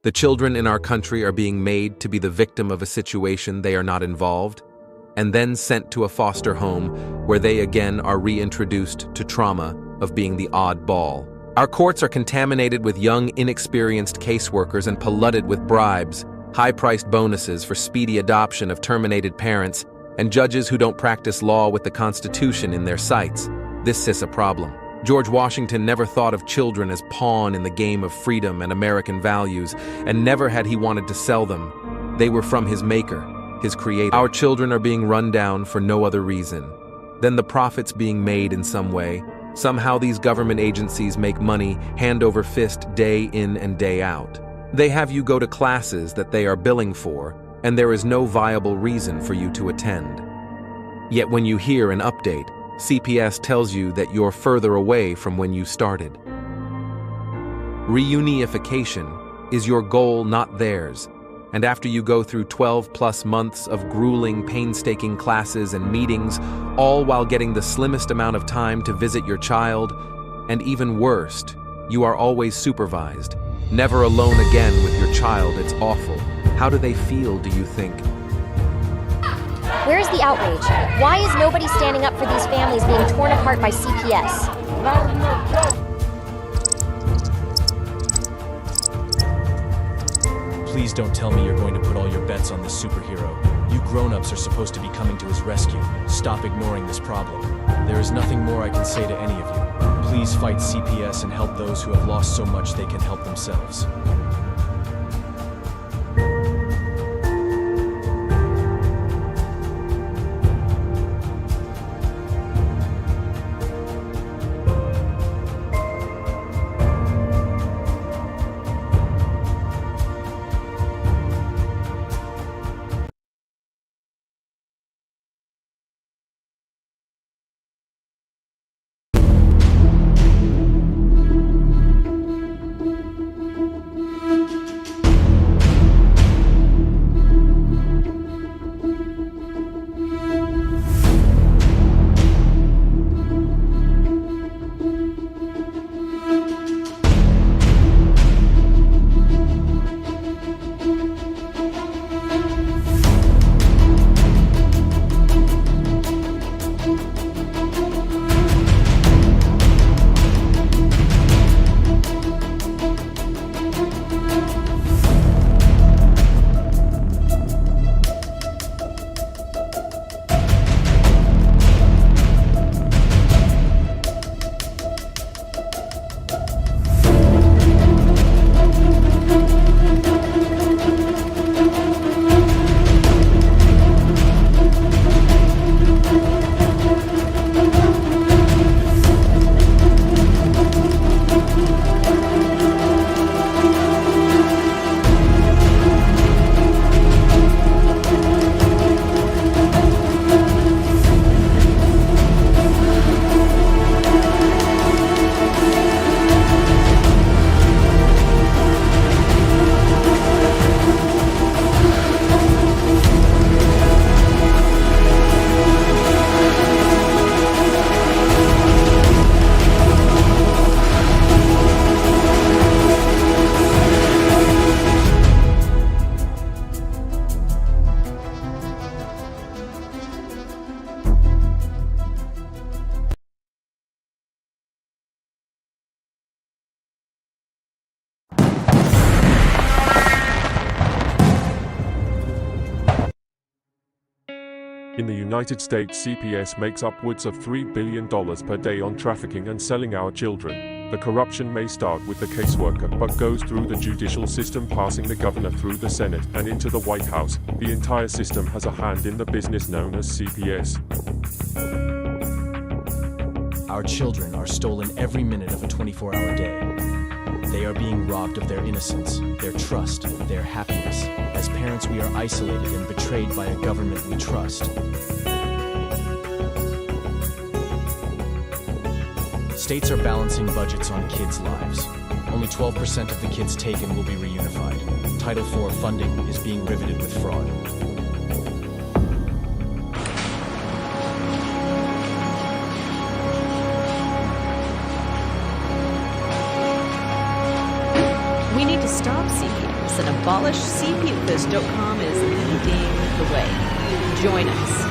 The children in our country are being made to be the victim of a situation they are not involved, and then sent to a foster home where they again are reintroduced to trauma of being the odd ball. Our courts are contaminated with young, inexperienced caseworkers and polluted with bribes, high-priced bonuses for speedy adoption of terminated parents, and judges who don't practice law with the Constitution in their sights. This is a problem. George Washington never thought of children as pawn in the game of freedom and American values, and never had he wanted to sell them. They were from his maker, his creator. Our children are being run down for no other reason than the profits being made in some way. Somehow these government agencies make money hand over fist day in and day out. They have you go to classes that they are billing for, and there is no viable reason for you to attend. Yet when you hear an update, CPS tells you that you're further away from when you started. Reunification is your goal, not theirs. And after you go through 12+ months of grueling, painstaking classes and meetings, all while getting the slimmest amount of time to visit your child, and even worst, you are always supervised. Never alone again with your child. It's awful. How do they feel, do you think? Where's the outrage? Why is nobody standing up for these families being torn apart by CPS? Please don't tell me you're going to put all your bets on this superhero. You grown-ups are supposed to be coming to his rescue. Stop ignoring this problem. There is nothing more I can say to any of you. Please fight CPS and help those who have lost so much they can help themselves. In the United States, CPS makes upwards of $3 billion per day on trafficking and selling our children. The corruption may start with the caseworker, but goes through the judicial system, passing the governor through the Senate and into the White House. The entire system has a hand in the business known as CPS. Our children are stolen every minute of a 24-hour day. They are being robbed of their innocence, their trust, their happiness. As parents, we are isolated and betrayed by a government we trust. States are balancing budgets on kids' lives. Only 12% of the kids taken will be reunified. Title IV funding is being riveted with fraud. We need to stop CPS. CPS and AbolishCPS.com is leading the way. Join us.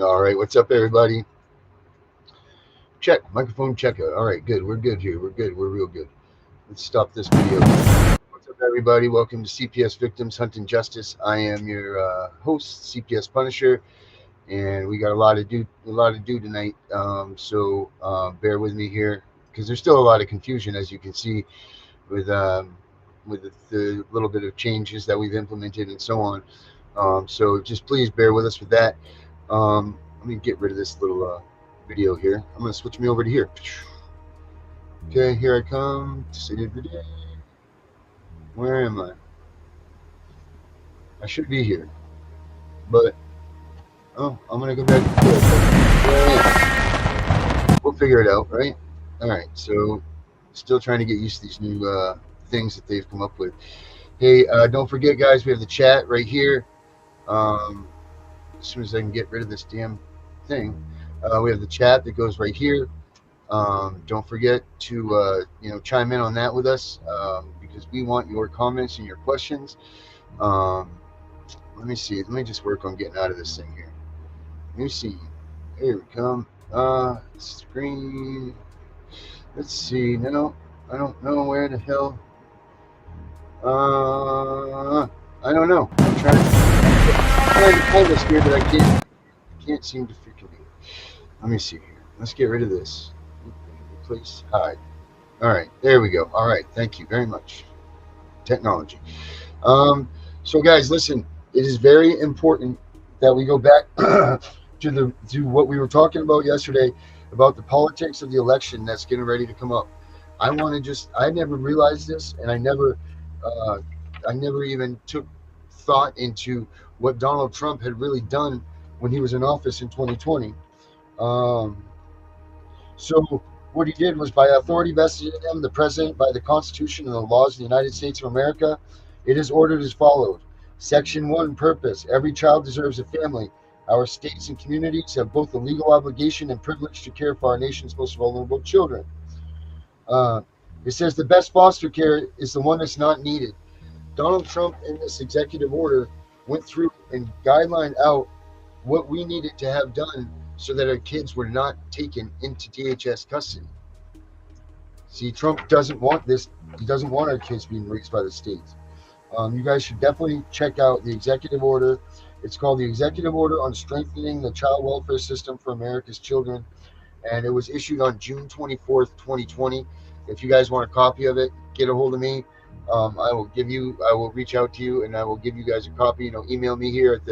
All right, what's up, everybody? Check, microphone check. All right, good. We're good here. We're good. We're real good. Let's stop this video. What's up, everybody? Welcome to CPS Victims Hunting Justice. I am your host, CPS Punisher, and we got a lot to do tonight. So bear with me here because there's still a lot of confusion, as you can see, with the little bit of changes that we've implemented and so on. So just please bear with us with that. Let me get rid of this little video here. I'm going to switch me over to here. Okay, here I come to see the video. Where am I? I should be here. But, I'm going to go back to here. We'll figure it out, right? All right, so still trying to get used to these new things that they've come up with. Hey, don't forget, guys, we have the chat right here. As soon as I can get rid of this damn thing, we have the chat that goes right here. Don't forget to chime in on that with us, because we want your comments and your questions. Let me see. Let me just work on getting out of this thing here. Let me see. Here we come. Screen. Let's see. No, I don't know where the hell. I don't know. I'm trying to pull this here, but I can't seem to freaking do it. Let me see here. Let's get rid of this. Replace, hide. All right, there we go. All right, thank you very much. Technology. So guys, listen. It is very important that we go back to what we were talking about yesterday about the politics of the election that's getting ready to come up. I never realized this, and I never even took thought into what Donald Trump had really done when he was in office in 2020. So what he did was, by authority vested in him, the president, by the Constitution and the laws of the United States of America, it is ordered as follows. Section 1, purpose. Every child deserves a family. Our states and communities have both the legal obligation and privilege to care for our nation's most vulnerable children. It says the best foster care is the one that's not needed. Donald Trump, in this executive order, went through and guidelined out what we needed to have done so that our kids were not taken into DHS custody. See, Trump doesn't want this. He doesn't want our kids being raised by the states. You guys should definitely check out the executive order. It's called the Executive Order on Strengthening the Child Welfare System for America's Children, and it was issued on June 24th, 2020. If you guys want a copy of it, get a hold of me. I will reach out to you, and I will give you guys a copy. Email me here at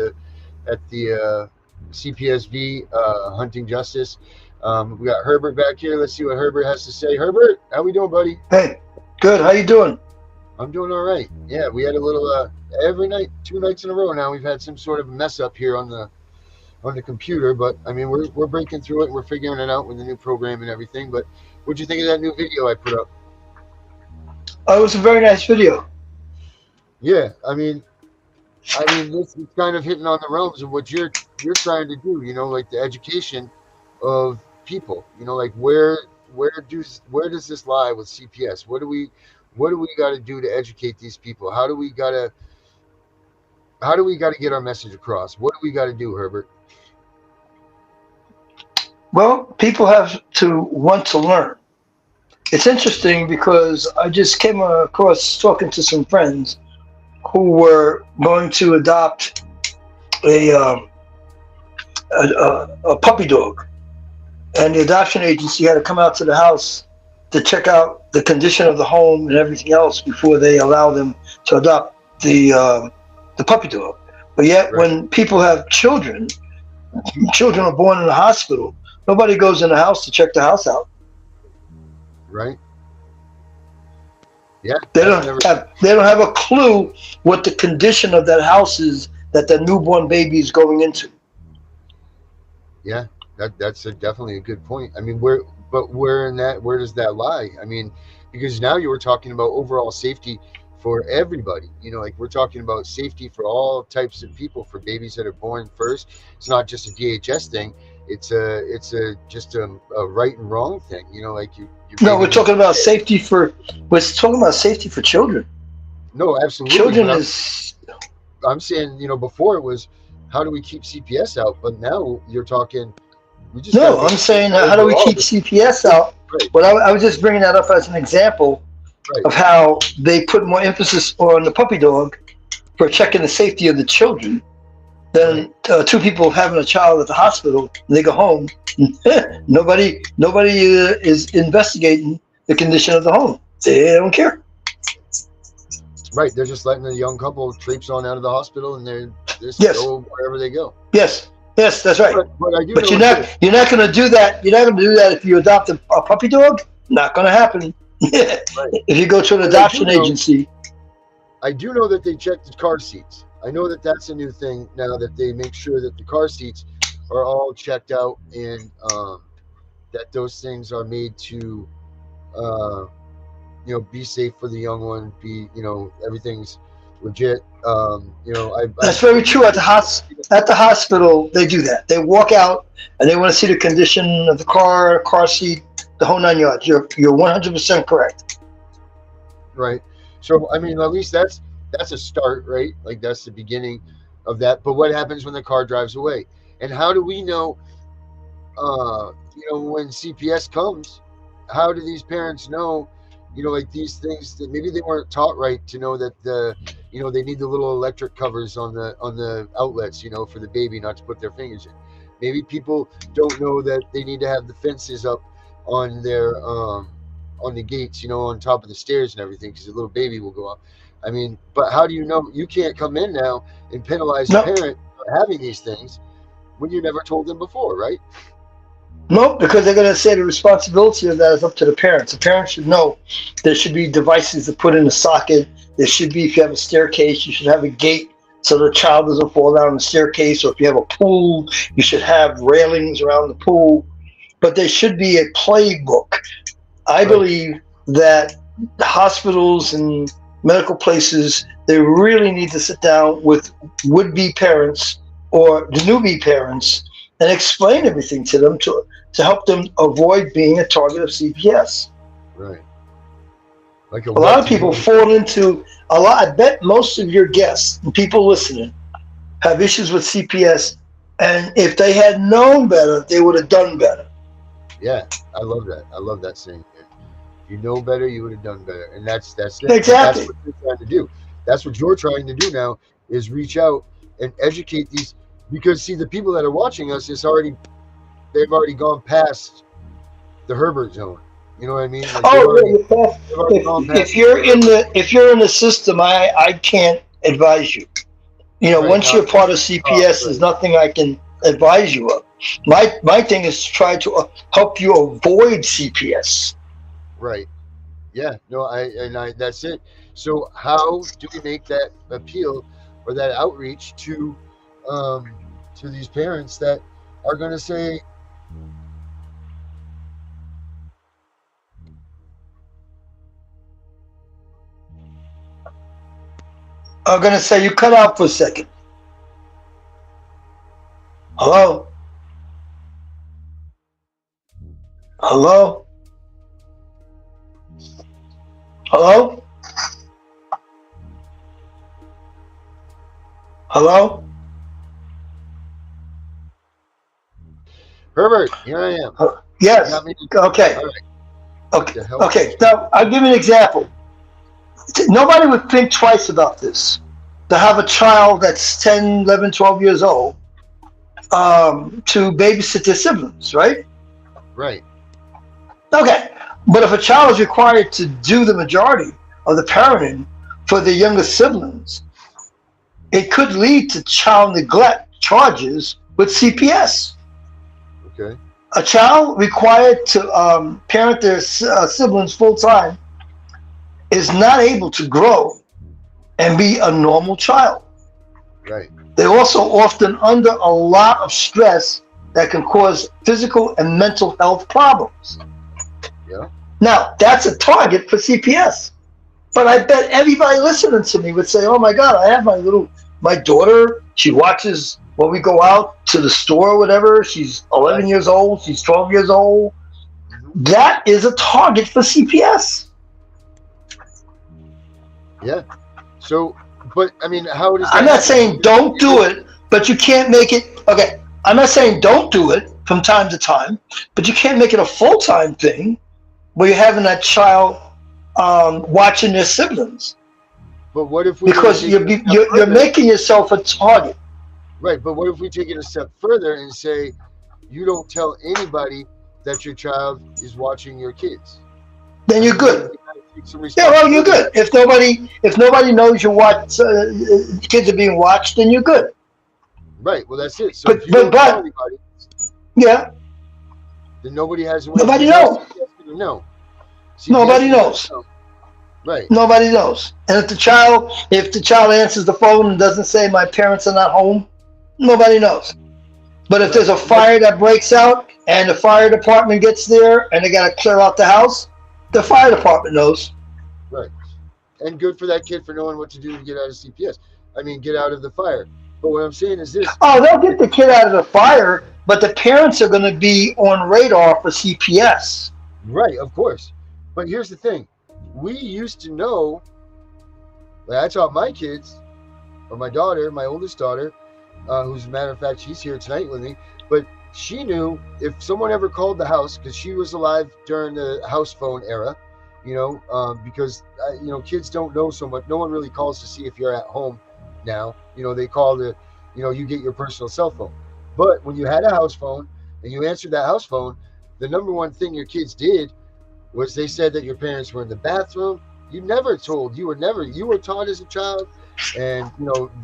the CPSV Hunting Justice. We got Herbert back here. Let's see what Herbert has to say. Herbert, how we doing, buddy? Hey, good. How you doing? I'm doing all right. Yeah, we had a little every night, 2 nights in a row now. We've had some sort of mess up here on the computer, but I mean we're breaking through it and we're figuring it out with the new program and everything. But what'd you think of that new video I put up? Oh, it was a very nice video. Yeah, I mean, this is kind of hitting on the realms of what you're trying to do. Like the education of people. Like where does this lie with CPS? What do we got to do to educate these people? How do we got to get our message across? What do we got to do, Herbert? Well, people have to want to learn. It's interesting because I just came across talking to some friends who were going to adopt a puppy dog, and the adoption agency had to come out to the house to check out the condition of the home and everything else before they allow them to adopt the puppy dog. But yet, right, when people have children are born in the hospital, nobody goes in the house to check the house out. Right. Yeah. They don't have a clue what the condition of that house is that the newborn baby is going into. Yeah, that's definitely a good point. I mean, where does that lie? I mean, because now you were talking about overall safety for everybody. Like we're talking about safety for all types of people, for babies that are born first. It's not just a DHS thing. It's just a right and wrong thing. Like you. No, we're talking about safety for. We're talking about safety for children. No, absolutely. Children is. I'm saying, before it was, how do we keep CPS out? But now you're talking. No, I'm saying how do we keep CPS out? Right. But I was just bringing that up as an example of how they put more emphasis on the puppy dog for checking the safety of the children than two people having a child at the hospital. And they go home. nobody is investigating the condition of the home. They don't care. Right, they're just letting the young couple traipse on out of the hospital, and they're just go wherever they go. Yes, that's right. But you're not going to do that. You're not going to do that if you adopt a puppy dog. Not going to happen. If you go to an adoption agency. I do know that they check the car seats. I know that that's a new thing now, that they make sure that the car seats are all checked out, and that those things are made to be safe for the young one, everything's legit. That's very true. At the hospital, they do that. They walk out and they want to see the condition of the car seat, the whole 9 yards. You're 100% correct. Right. So I mean, at least that's a start, right? Like that's the beginning of that. But what happens when the car drives away? And how do we know? When CPS comes, how do these parents know? Like these things that maybe they weren't taught right to know that they need the little electric covers on the outlets, for the baby not to put their fingers in. Maybe people don't know that they need to have the fences up on their on the gates, on top of the stairs and everything, because the little baby will go up. I mean, but how do you know? You can't come in now and penalize the parent for having these things when you never told them before, right? No, because they're going to say the responsibility of that is up to the parents. The parents should know there should be devices to put in the socket. There should be, if you have a staircase, you should have a gate so the child doesn't fall down the staircase. Or if you have a pool, you should have railings around the pool. But there should be a playbook. I believe that the hospitals and medical places, they really need to sit down with would-be parents or the newbie parents and explain everything to them to help them avoid being a target of CPS. Right. Like a lot of people fall into I bet most of your guests and people listening have issues with CPS, and if they had known better, they would have done better. Yeah, I love that. I love that saying. If you know better, you would have done better, and that's it. Exactly. That's what you're trying to do. That's what you're trying to do now, is reach out and educate these. Because see, the people that are watching us, they've already gone past the Herbert zone. You know what I mean? Like if you're in the system, I can't advise you. Once you're part of CPS, there's nothing I can advise you of. My thing is to try to help you avoid CPS. Right. Yeah. No. That's it. So how do we make that appeal or that outreach to these parents that are going to say, you cut out for a second. Hello? Hello? Hello? Hello? Herbert, here I am. Yes. Okay. Right. Okay. Now, I'll give you an example. Nobody would think twice about this. To have a child that's 10, 11, 12 years old to babysit their siblings, right? Right. Okay. But if a child is required to do the majority of the parenting for the younger siblings, it could lead to child neglect charges with CPS. Okay. A child required to parent their siblings full-time is not able to grow and be a normal child. Right. They're also often under a lot of stress that can cause physical and mental health problems. Yeah. Now, that's a target for CPS. But I bet everybody listening to me would say, oh my God, I have my daughter, she watches when we go out to the store or whatever. She's 11 years old, she's 12 years old. That is a target for CPS. Yeah. So, but I mean, how does that I'm not happen? saying don't do it, but you can't make it, okay, I'm not saying don't do it from time to time, but you can't make it a full-time thing where you're having that child watching their siblings. But what if we Because you're making yourself a target. Right, but what if we take it a step further and say, you don't tell anybody that your child is watching your kids? Then you're good. Yeah, well, you're good. If nobody knows you watch, kids are being watched, then you're good. Right. Well, that's it. So but, if you don't tell anybody, yeah, then nobody has a way. Nobody knows. No. Nobody knows. Right. Nobody knows. And if the child answers the phone and doesn't say my parents are not home, nobody knows. But if there's a fire that breaks out and the fire department gets there and they got to clear out the house, the fire department knows. Right. And good for that kid for knowing what to do to get out of CPS. I mean, get out of the fire. But what I'm saying is this. Oh, they'll get the kid out of the fire, but the parents are going to be on radar for CPS. Right, of course. But here's the thing. We used to know, like I taught my kids, or my daughter, my oldest daughter, who's a matter of fact, she's here tonight with me, but she knew if someone ever called the house, because she was alive during the house phone era, because, kids don't know so much. No one really calls to see if you're at home now. They call you get your personal cell phone. But when you had a house phone and you answered that house phone, the number one thing your kids did was they said that your parents were in the bathroom. You were taught as a child, and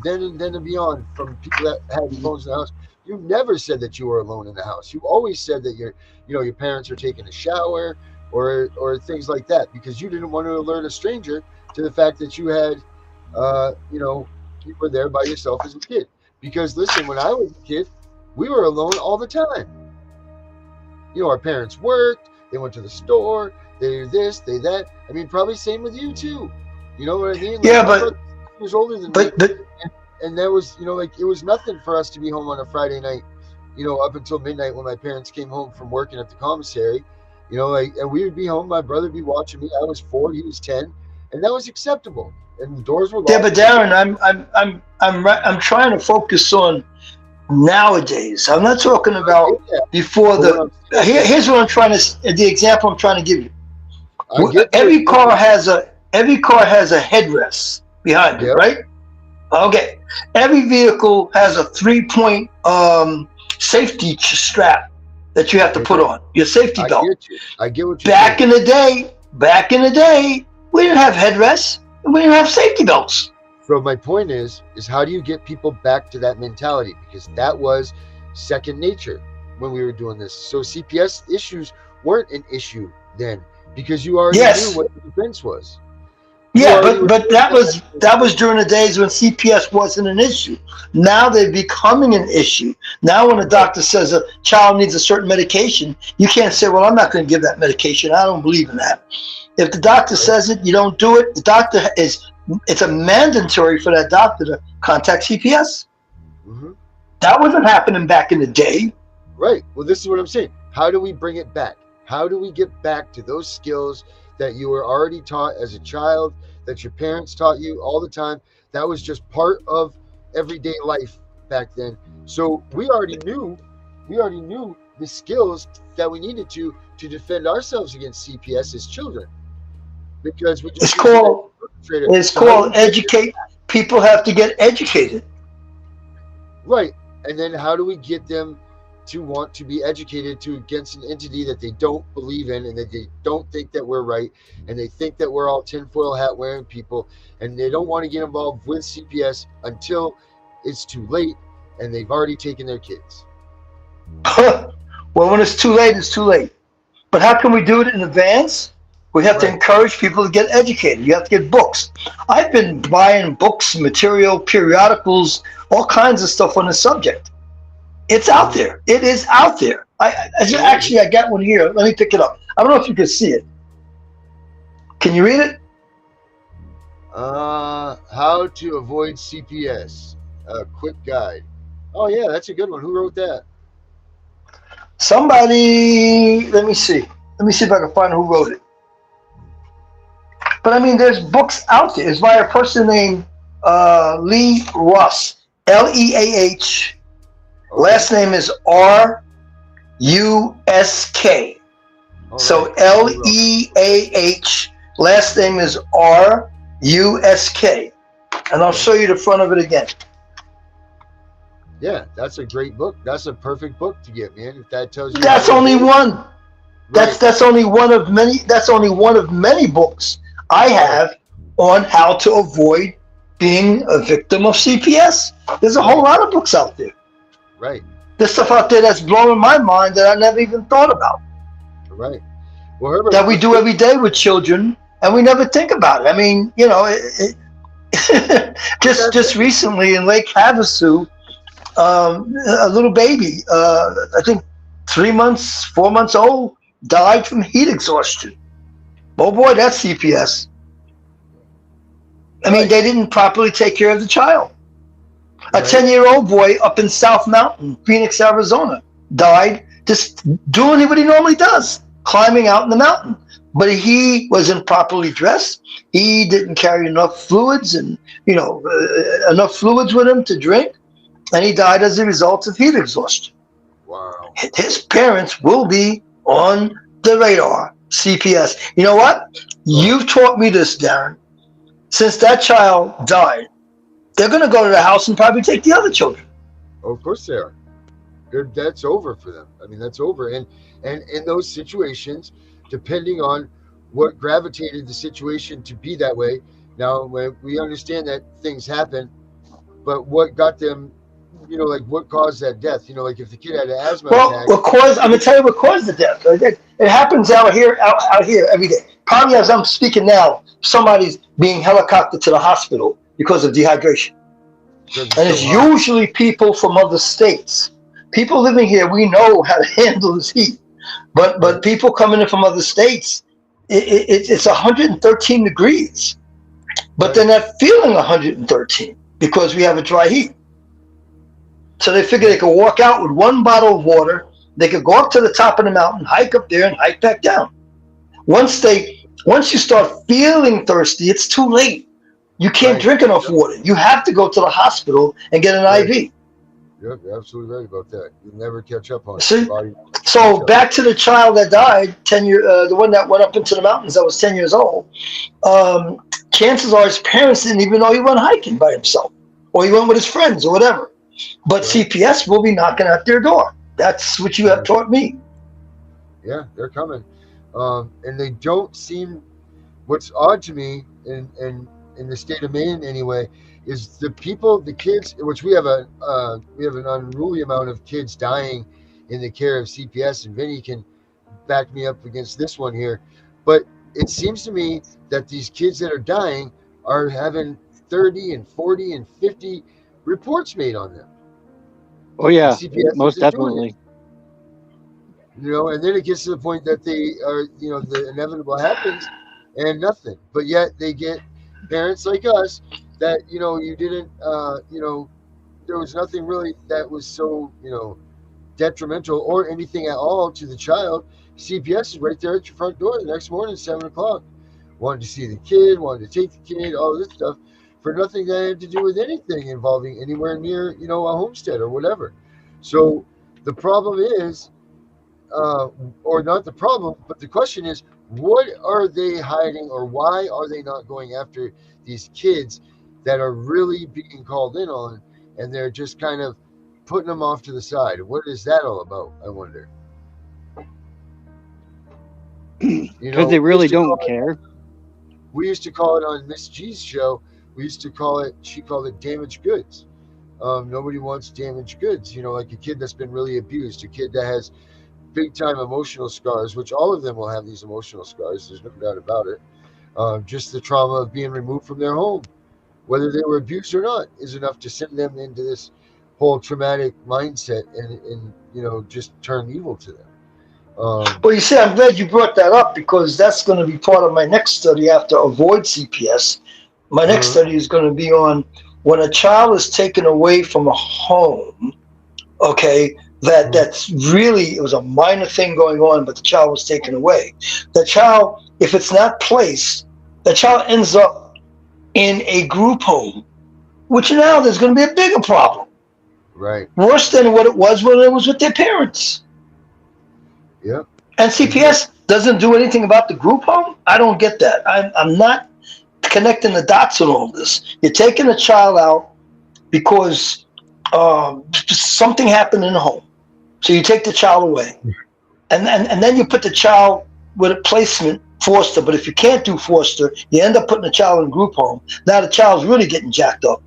then and beyond from people that had phones in the house. You never said that you were alone in the house. You always said that your parents are taking a shower or things like that, because you didn't want to alert a stranger to the fact that you had, you were there by yourself as a kid. Because listen, when I was a kid, we were alone all the time. Our parents worked, they went to the store, they did this, they that. I mean, probably same with you too. You know what I mean? Yeah, but he was older than me, and there was, it was nothing for us to be home on a Friday night, up until midnight when my parents came home from working at the commissary, and we would be home. My brother would be watching me. I was 4, he was 10, and that was acceptable. And the doors were locked. Yeah, but Darren, I'm trying to focus on nowadays. I'm not talking about before here's what I'm trying to. The example I'm trying to give you. Every car has a headrest behind it, right? Okay. Every vehicle has a 3-point safety strap that you have to put on your safety belt. I get what you're Back in the day, we didn't have headrests and we didn't have safety belts. So my point is how do you get people back to that mentality? Because that was second nature when we were doing this. So CPS issues weren't an issue then, because you already knew what the defense was. Yeah, but that was during the days when CPS wasn't an issue. Now they're becoming an issue. Now when a doctor says a child needs a certain medication, you can't say, well, I'm not going to give that medication. I don't believe in that. If the doctor says it, you don't do it. It's a mandatory for that doctor to contact CPS. Mm-hmm. That wasn't happening back in the day. Right. Well, this is what I'm saying. How do we bring it back? How do we get back to those skills that you were already taught as a child, that your parents taught you all the time? That was just part of everyday life back then. So we already knew the skills that we needed to defend ourselves against CPS as children. Because it's called educate. People have to get educated. Right. And then how do we get them to want to be educated against an entity that they don't believe in, and that they don't think that we're right, and they think that we're all tinfoil hat wearing people, and they don't want to get involved with CPS until it's too late and they've already taken their kids. Well, when it's too late, it's too late. But how can we do it in advance? We have to Right. encourage people to get educated. You have to get books. I've been buying books, material, periodicals, all kinds of stuff on the subject. It's out there. It is out there. Actually, I got one here. Let me pick it up. I don't know if you can see it. Can you read it? How to avoid CPS. A quick guide. Oh yeah, that's a good one. Who wrote that? Somebody, let me see. Let me see if I can find who wrote it. But I mean, there's books out there. It's by a person named Lee Russ, Leah. Last name is Rusk. So Leah. Last name is Rusk. And I'll show you the front of it again. Yeah, that's a great book. That's a perfect book to get, man. If that tells you. That's only one. Right. That's only one of many. That's only one of many books I have on how to avoid being a victim of CPS. There's a whole lot of books out there. Right. There's stuff out there that's blowing my mind that I never even thought about. Right. Well, Herbert, that we do every day with children, and we never think about it. I mean, you know, just recently in Lake Havasu, a little baby, I think 4 months old, died from heat exhaustion. Oh boy, that's CPS. I mean, they didn't properly take care of the child. A 10-year-old boy up in South Mountain, Phoenix, Arizona, died just doing what he normally does, climbing out in the mountain. But he wasn't properly dressed. He didn't carry enough fluids and, enough fluids with him to drink. And he died as a result of heat exhaustion. Wow. His parents will be on the radar, CPS. You know what? You've taught me this, Darren. Since that child died, they're going to go to the house and probably take the other children. Oh, of course they are. That's over for them. I mean, that's over. And in those situations, depending on what gravitated the situation to be that way. Now, we understand that things happen, but what got them, what caused that death? Like if the kid had an asthma attack. I'm going to tell you what caused the death. It happens out here every day. Probably as I'm speaking now, somebody's being helicoptered to the hospital because of dehydration. And it's usually people from other states. People living here, we know how to handle this heat. But people coming in from other states, it's 113 degrees. But they're not feeling 113 because we have a dry heat. So they figure they could walk out with one bottle of water. They could go up to the top of the mountain, hike up there, and hike back down. Once you start feeling thirsty, it's too late. You can't drink enough water. You have to go to the hospital and get an IV. Yep, you're absolutely right about that. You'll never catch up on it. So back to the child that died, the one that went up into the mountains that was 10 years old. Chances are his parents didn't even know he went hiking by himself, or he went with his friends or whatever. But CPS will be knocking at their door. That's what you have taught me. Yeah, they're coming. And they don't seem, what's odd to me in the state of Maine anyway, is the kids, which we have an unruly amount of kids dying in the care of CPS, and Vinny can back me up against this one here. But it seems to me that these kids that are dying are having 30 and 40 and 50 reports made on them. Oh yeah, most definitely. And then it gets to the point that they are, the inevitable happens and nothing. But yet they get parents like us that, you didn't, there was nothing really that was so, detrimental or anything at all to the child. CPS is right there at your front door the next morning, 7 o'clock. Wanted to see the kid, wanted to take the kid, all this stuff, for nothing that had to do with anything involving anywhere near, a homestead or whatever. So the problem is, or not the problem, but the question is, what are they hiding, or why are they not going after these kids that are really being called in on, and they're just kind of putting them off to the side? What is that all about, I wonder? Because they really don't care. We used to call it on Miss G's show, she called it damaged goods. Nobody wants damaged goods, like a kid that's been really abused, a kid that has big time emotional scars, which all of them will have these emotional scars. There's no doubt about it. Just the trauma of being removed from their home, whether they were abused or not, is enough to send them into this whole traumatic mindset and just turn evil to them. Well, you see, I'm glad you brought that up because that's going to be part of my next study after Avoid CPS. My next study is going to be on when a child is taken away from a home, okay, that's really, it was a minor thing going on, but the child was taken away. The child, if it's not placed, the child ends up in a group home, which now there's going to be a bigger problem. Right. Worse than what it was when it was with their parents. Yep. And CPS doesn't do anything about the group home? I don't get that. I'm not connecting the dots on all this. You're taking a child out because something happened in the home. So you take the child away. And then you put the child with a placement, foster. But if you can't do foster, you end up putting the child in a group home. Now the child's really getting jacked up.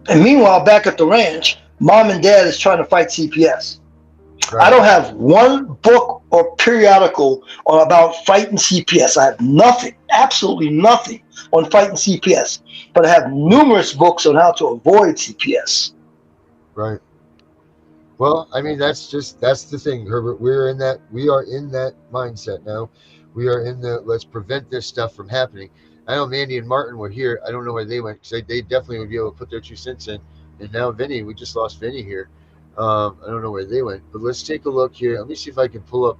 And meanwhile, back at the ranch, mom and dad is trying to fight CPS. Right. I don't have one book or periodical about fighting CPS. I have nothing, absolutely nothing on fighting CPS. But I have numerous books on how to avoid CPS. Right. Well, I mean, that's the thing, Herbert. We are in that mindset now. We are in the let's prevent this stuff from happening. I know Mandy and Martin were here. I don't know where they went because they definitely would be able to put their 2 cents in. And now Vinny, we just lost Vinny here. I don't know where they went, but let's take a look here. Let me see if I can pull up.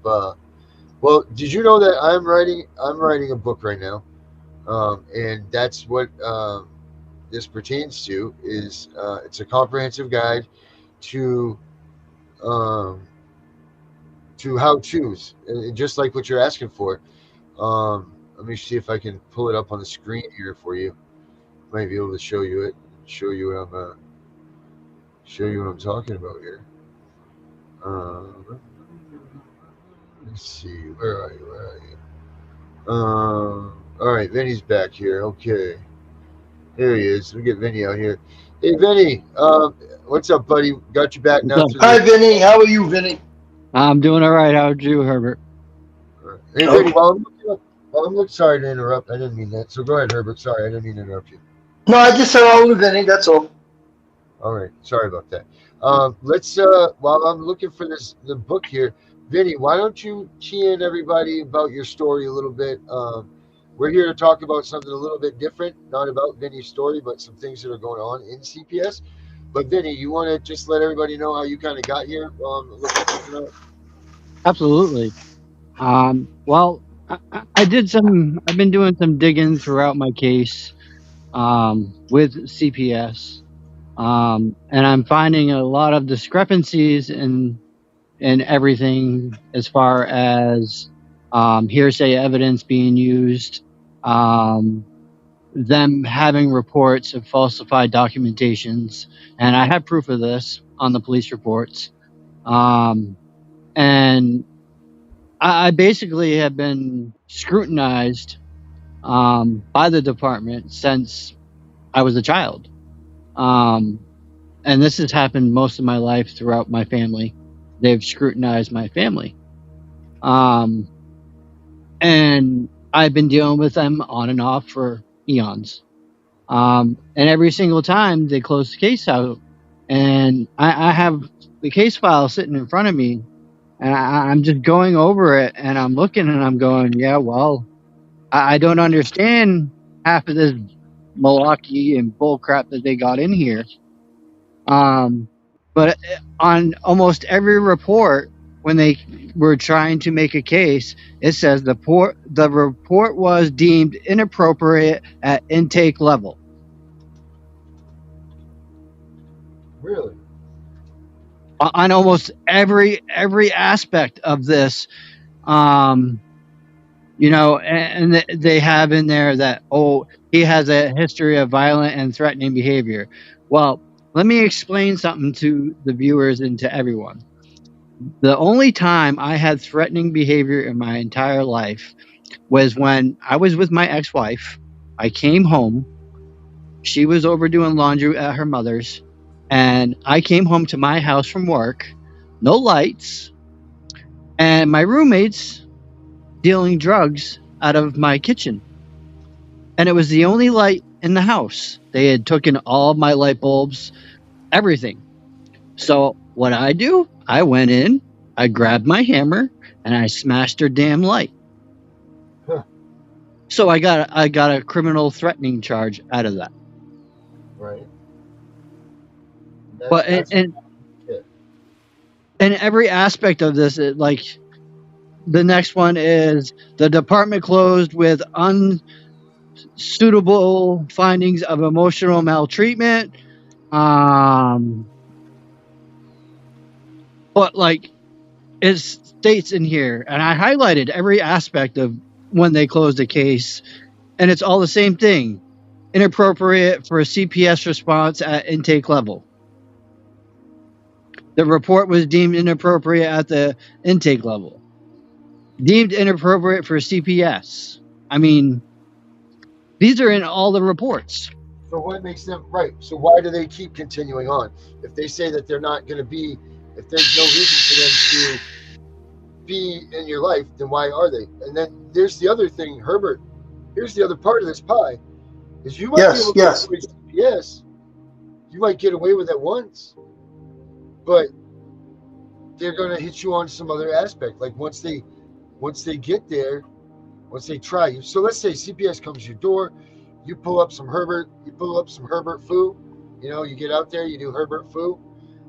Well, did you know that I'm writing a book right now, and that's what this pertains to. Is it's a comprehensive guide to how-tos, just like what you're asking for. Let me see if I can pull it up on the screen here for you. Might be able to show you it. Show you what I'm talking about here. Let's see. Where are you? All right, Vinny's back here. Okay. There he is. Let me get Vinny out here. Hey, Vinny. What's up, buddy? Got you back now. Hi, Vinny. How are you, Vinny? I'm doing all right. How are you, Herbert? Hey, Vinny. I'm sorry to interrupt. I didn't mean that. So go ahead, Herbert. Sorry, I didn't mean to interrupt you. No, I just said hello to Vinny. That's all. All right. Sorry about that. Let's while I'm looking for the book here, Vinny, why don't you key in everybody about your story a little bit? We're here to talk about something a little bit different, not about Vinny's story, but some things that are going on in CPS. But Vinny, you want to just let everybody know how you kind of got here? Absolutely. Well, I've been doing some digging throughout my case with CPS. And I'm finding a lot of discrepancies in everything as far as hearsay evidence being used, them having reports of falsified documentations, and I have proof of this on the police reports. And I basically have been scrutinized by the department since I was a child. And this has happened most of my life throughout my family. They've scrutinized my family. And I've been dealing with them on and off for eons. And every single time they close the case out, and I have the case file sitting in front of me, and I'm just going over it, and I'm looking and I'm going, yeah, well, I don't understand half of this malarkey and bullcrap that they got in here. But on almost every report, when they were trying to make a case, it says the report was deemed inappropriate at intake level. Really? On almost every aspect of this, and they have in there that, he has a history of violent and threatening behavior. Well, let me explain something to the viewers and to everyone. The only time I had threatening behavior in my entire life was when I was with my ex-wife. I came home. She was over doing laundry at her mother's. And I came home to my house from work. no lights, and my roommates dealing drugs out of my kitchen. And it was the only light in the house. They had taken all of my light bulbs, everything. So what I do, I went in, I grabbed my hammer, and I smashed their damn light. Huh. So I got a criminal threatening charge out of that. Right. But in every aspect of this, like the next one is the department closed with unsuitable findings of emotional maltreatment. But like it states in here, and I highlighted every aspect of when they closed the case, and it's all the same thing. Inappropriate for a CPS response at intake level. The report was deemed inappropriate at the intake level. Deemed inappropriate for CPS. I mean, these are in all the reports. So what makes them right? So why do they keep continuing on? If they say that they're not going to be, if there's no reason for them to be in your life, then why are they? And then there's the other thing, Herbert. Here's the other part of this pie: is you might be able to avoid CPS. You might get away with it once, but they're going to hit you on some other aspect. Like once they get there, once they try you. So let's say CPS comes to your door, you pull up some Herbert foo. You know, you get out there, you do Herbert foo.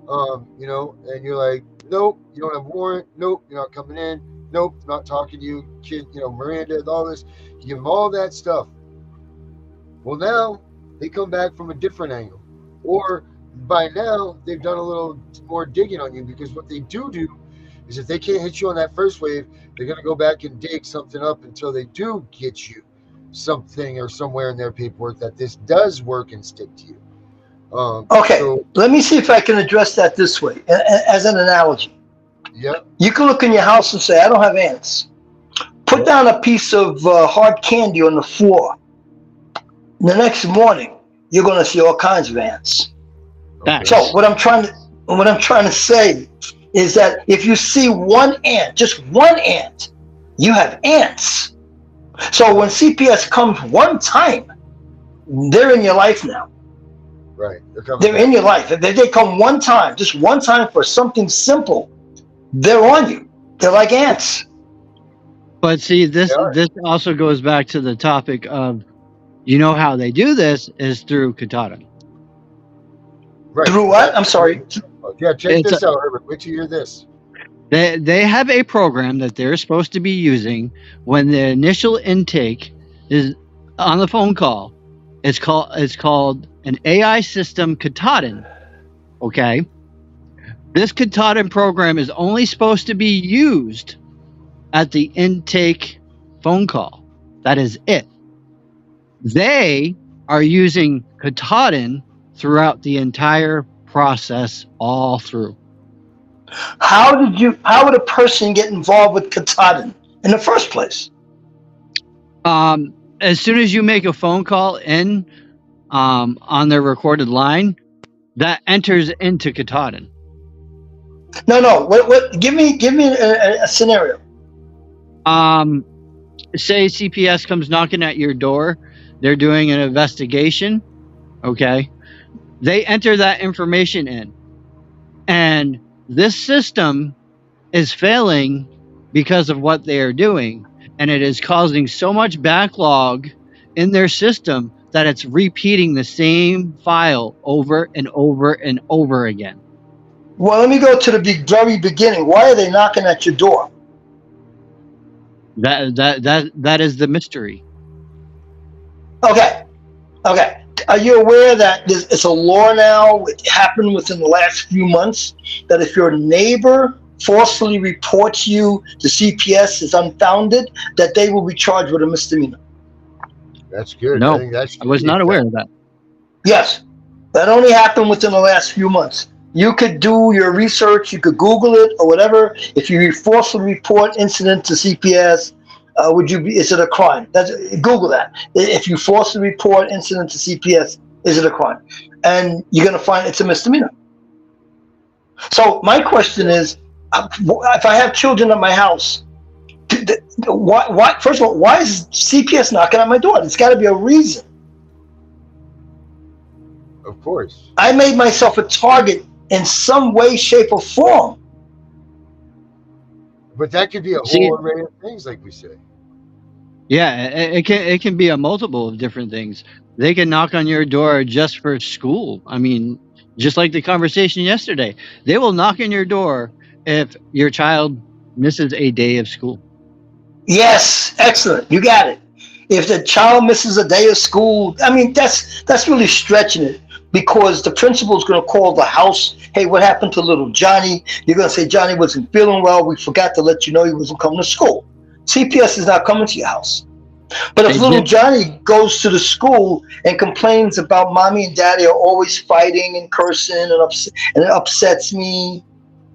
You know, and you're like, nope, you don't have a warrant. Nope, you're not coming in. Nope, not talking to you, kid. You know, Miranda, all this. You give them all that stuff. Well, now they come back from a different angle, or by now they've done a little more digging on you, because what they do is if they can't hit you on that first wave, they're going to go back and dig something up until they do get you something or somewhere in their paperwork that this does work and stick to you. Okay, so let me see if I can address that this way, as an analogy. Yeah. You can look in your house and say, I don't have ants. Put down a piece of hard candy on the floor. The next morning, you're going to see all kinds of ants. Okay. So what I'm trying to say is that if you see one ant, just one ant, you have ants. So when CPS comes one time, they're in your life now. Right. They're in your life. If they come one time, just one time for something simple, they're on you. They're like ants. But see, this also goes back to the topic of, you know how they do this is through Katahdin. Right. Through what? I'm sorry. Yeah, check this out, Herbert. Wait till you hear this. They have a program that they're supposed to be using when the initial intake is on the phone call. It's called an AI system, Katahdin. Okay. This Katahdin program is only supposed to be used at the intake phone call. That is it. They are using Katahdin throughout the entire process, all through. How would a person get involved with Katahdin in the first place? As soon as you make a phone call in on their recorded line, that enters into Katahdin. No. What? Give me a scenario. Say CPS comes knocking at your door. They're doing an investigation. Okay. They enter that information in. And this system is failing because of what they are doing. And it is causing so much backlog in their system that it's repeating the same file over and over and over again. Well, let me go to the very beginning. Why are they knocking at your door? That is the mystery. Okay. Are you aware that it's a law now? It happened within the last few months that if your neighbor forcefully reports you to CPS is unfounded, that they will be charged with a misdemeanor. That's good. No, I was not aware of that. Yes, that only happened within the last few months. You could do your research, you could Google it or whatever. If you forcefully report incident to CPS, is it a crime? Google that. If you forcefully report incident to CPS, is it a crime? And you're going to find it's a misdemeanor. So my question is, if I have children at my house, why? First of all, why is CPS knocking on my door? There's got to be a reason. Of course. I made myself a target in some way, shape, or form. But that could be a whole array of things, like we say. Yeah, it can be a multiple of different things. They can knock on your door just for school. I mean, just like the conversation yesterday, they will knock on your door if your child misses a day of school. Yes, excellent. You got it. If the child misses a day of school, I mean, that's really stretching it, because the principal is going to call the house. Hey, what happened to little Johnny? You're going to say Johnny wasn't feeling well. We forgot to let you know he wasn't coming to school. CPS is not coming to your house. But if little Johnny goes to the school and complains about mommy and daddy are always fighting and cursing and it upsets me,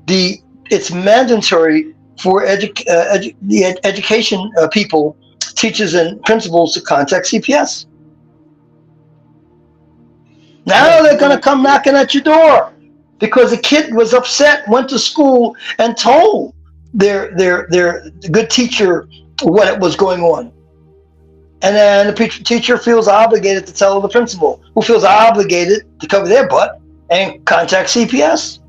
it's mandatory for the education people, teachers and principals, to contact CPS. Now they're going to come knocking at your door because the kid was upset, went to school and told their good teacher what was going on. And then the teacher feels obligated to tell the principal, who feels obligated to cover their butt and contact CPS.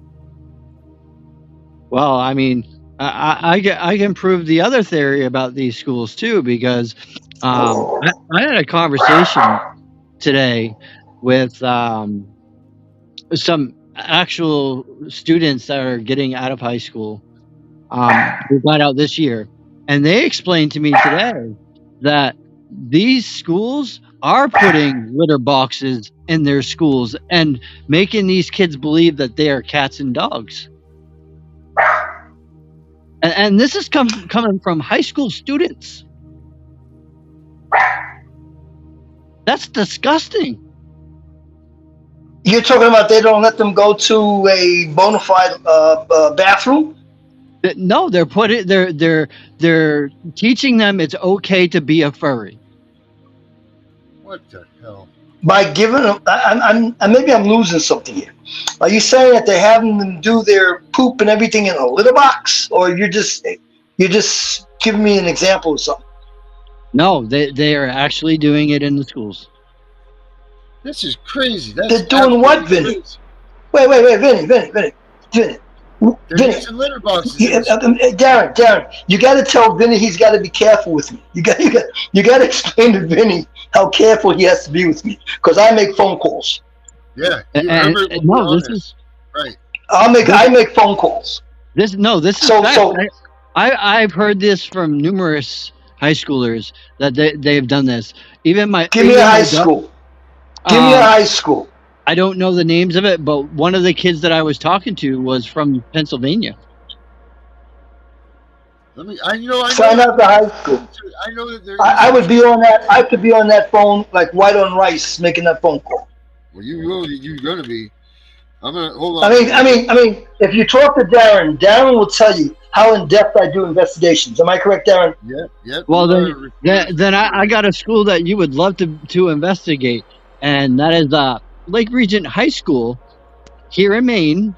Well, I mean, I can prove the other theory about these schools too, because I had a conversation today with some actual students that are getting out of high school, who got out this year, and they explained to me today that these schools are putting litter boxes in their schools and making these kids believe that they are cats and dogs. And this is coming from high school students. That's disgusting. You're talking about they don't let them go to a bona fide bathroom? No, they're teaching them it's okay to be a furry. What the hell? By giving them, maybe I'm losing something here. Are you saying that they're having them do their poop and everything in a litter box, or you're just giving me an example of something? No, they are actually doing it in the schools. This is crazy. They're doing what, Vinny? Wait, Vinny. They're using litter boxes. Darren, you got to tell Vinny he's got to be careful with me. You got to explain to Vinny how careful he has to be with me, because I make phone calls. Yeah, right. I make phone calls. This is fact. I've heard this from numerous high schoolers that they've done this. Give me a high school. Give me a high school. I don't know the names of it, but one of the kids that I was talking to was from Pennsylvania. I know the high school. I know that I would be on that. I could be on that phone like white on rice, making that phone call. Well, you're gonna be. I'm gonna hold on. I mean, if you talk to Darren will tell you how in depth I do investigations. Am I correct, Darren? Yeah. Well, then I got a school that you would love to investigate, and that is Lake Regent High School here in Maine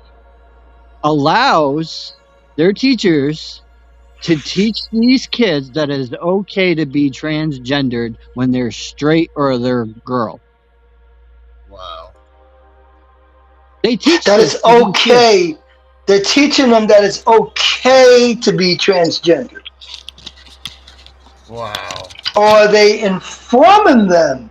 allows their teachers to teach these kids that it is okay to be transgendered when they're straight or they're girl. Wow. They teach that it's okay. They're teaching them that it's okay to be transgendered. Wow. Or are they informing them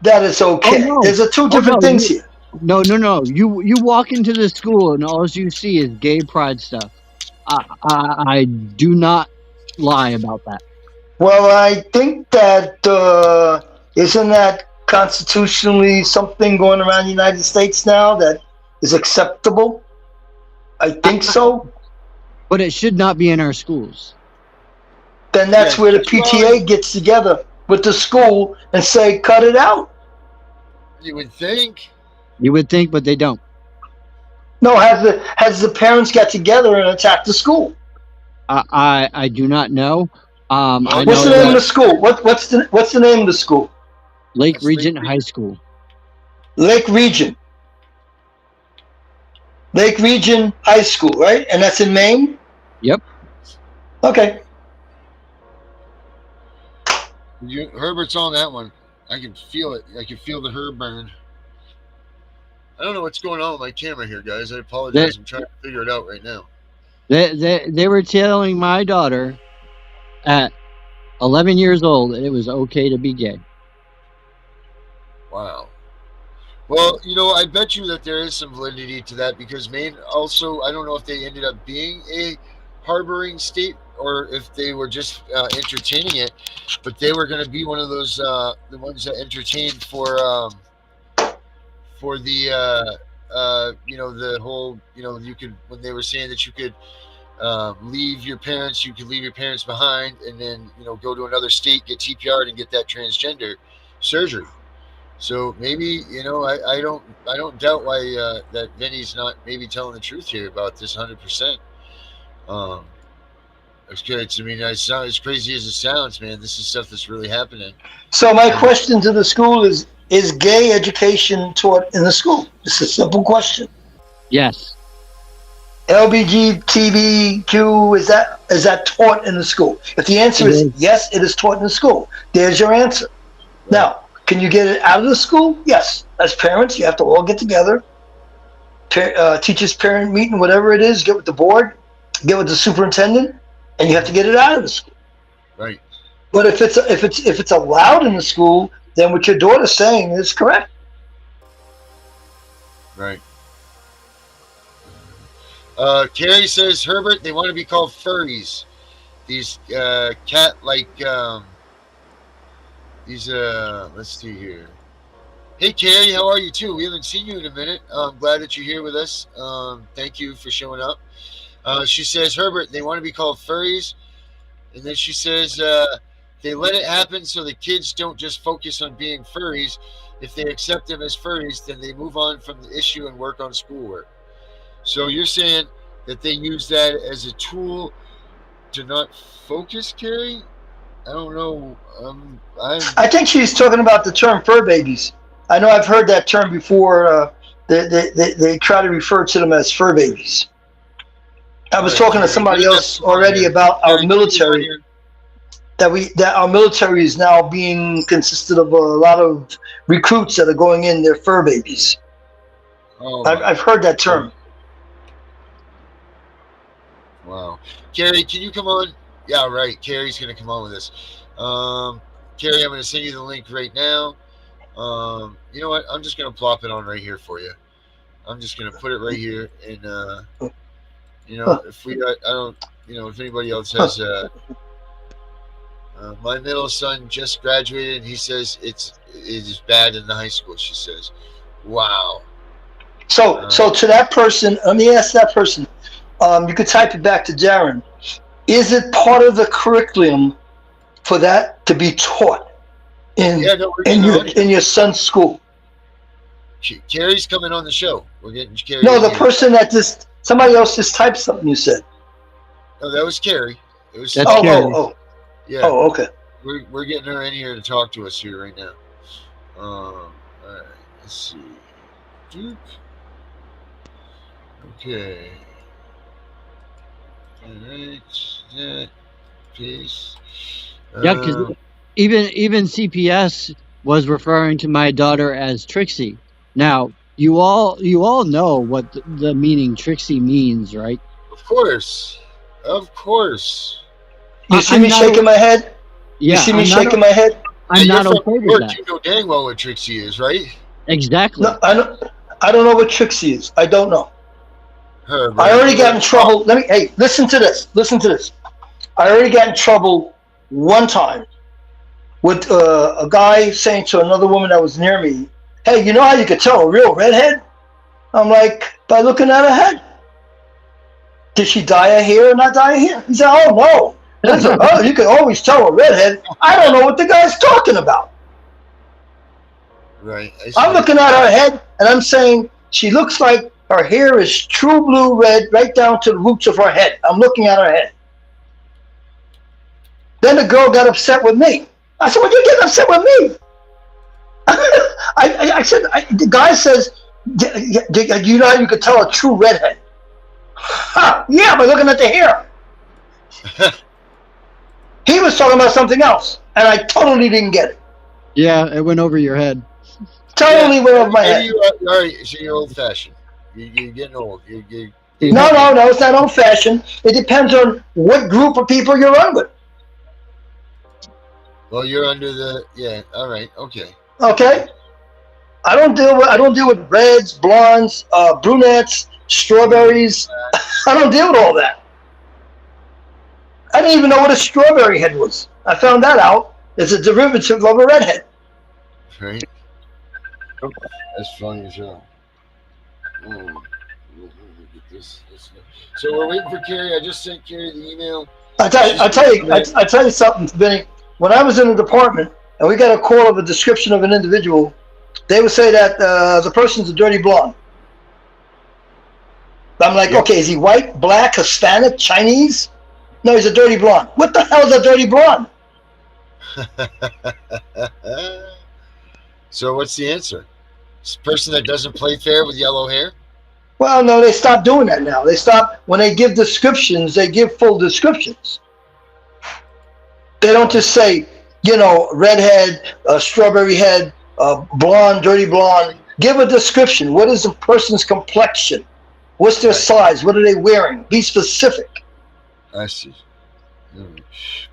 that it's okay? Oh, no. There's two different things here. No. You walk into the school and all you see is gay pride stuff. I do not lie about that. Well, I think that isn't that constitutionally something going around the United States now that is acceptable? I think so. But it should not be in our schools. Then that's where the PTA gets together with the school and say, cut it out. You would think. You would think, but they don't. No, has the parents got together and attacked the school? I do not know. What's the name of the school? What's the name of the school? Lake Regent High School. Lake Regent. Lake Region High School, right? And that's in Maine? Yep. Okay. Herbert's on that one. I can feel it. I can feel the herb burn. I don't know what's going on with my camera here, guys. I apologize. I'm trying to figure it out right now. They were telling my daughter at 11 years old that it was okay to be gay. Wow. Well, I bet you that there is some validity to that because Maine also, I don't know if they ended up being a harboring state or if they were just entertaining it, but they were going to be one of those, the ones that entertained for the, the whole, you could, when they were saying that you could leave your parents, you could leave your parents behind and then, go to another state, get TPR'd and get that transgender surgery. So maybe I don't doubt why that Vinny's not maybe telling the truth here about this 100%. It's good. I mean, it's not as crazy as it sounds, man. This is stuff that's really happening. So my question to the school is gay education taught in the school? It's a simple question. Yes. LGBTQ, is that taught in the school? If the answer is yes, it is taught in the school. There's your answer. Right. Now, can you get it out of the school? Yes. As parents, you have to all get together. Teachers' parent meeting, whatever it is, get with the board, get with the superintendent, and you have to get it out of the school. Right. But if it's allowed in the school, then what your daughter's saying is correct. Right. Carrie says, Herbert, they want to be called furries. These cat-like, let's see here. Hey, Carrie, how are you too? We haven't seen you in a minute. I'm glad that you're here with us. Thank you for showing up. She says, Herbert, they want to be called furries. And then she says, they let it happen so the kids don't just focus on being furries. If they accept them as furries, then they move on from the issue and work on schoolwork. So you're saying that they use that as a tool to not focus, Carrie? I don't know. I think she's talking about the term fur babies. I know I've heard that term before. They try to refer to them as fur babies. I was talking to somebody else already about our military. That our military is now being consisted of a lot of recruits that are going in. They're fur babies. Oh, I've heard that term. Wow, Carrie, can you come on? Yeah, right. Carrie's going to come on with us. Carrie, I'm going to send you the link right now. You know what? I'm just going to plop it on right here for you. I'm just going to put it right here. And, if we got, I don't, if anybody else has, my middle son just graduated and he says it is bad in the high school, she says. Wow. So to that person, let me ask that person, you could type it back to Darren. Is it part of the curriculum for that to be taught in your son's school? Carrie's coming on the show. We're getting Carrie. No, the person that somebody else just typed something you said. No, that was Carrie. It was. That's Carrie. Oh. Yeah. Oh, okay. We're getting her in here to talk to us here right now. All right. Let's see. Okay. All right. Yeah. Peace. Yeah, because even CPS was referring to my daughter as Trixie. Now, you all know what the meaning Trixie means, right? Of course. You see me shaking my head? Yeah. You see me shaking my head? I'm not okay with that. You know dang well what Trixie is, right? Exactly. No, I don't know what Trixie is. I don't know. Right. I already got in trouble. Listen to this. I already got in trouble one time with a guy saying to another woman that was near me, hey, you know how you could tell a real redhead? I'm like, by looking at her head. Did she dye her hair or not dye her hair? He said, oh, no. You can always tell a redhead. I don't know what the guy's talking about. Right. I'm looking at her head, and I'm saying she looks like her hair is true blue red right down to the roots of her head. I'm looking at her head. Then the girl got upset with me. I said, well, you're getting upset with me. I said, the guy says, You know how you could tell a true redhead? Ha! Yeah, by looking at the hair. He was talking about something else, and I totally didn't get it. Yeah, it went over your head. Totally went over my head. All right, so you're old fashioned. You're getting old. No, it's not old fashioned. It depends on what group of people you run with. Well, you're under the all right, okay. Okay, I don't deal with reds, blondes, brunettes, strawberries. I don't deal with all that. I didn't even know what a strawberry head was. I found that out. It's a derivative of a redhead. Right. That's funny as hell. So we're waiting for Carrie. I just sent Carrie the email. I tell you something, Vinny. When I was in the department and we got a call of a description of an individual, they would say that the person's a dirty blonde. I'm like, okay, is he white, black, Hispanic, Chinese? No, he's a dirty blonde. What the hell is a dirty blonde? So what's the answer? It's a person that doesn't play fair with yellow hair? Well, no, they stopped doing that now. They stop when they give descriptions. They give full descriptions. They don't just say, redhead, strawberry head, blonde, dirty blonde. Give a description. What is the person's complexion? What's their size? What are they wearing? Be specific. I see.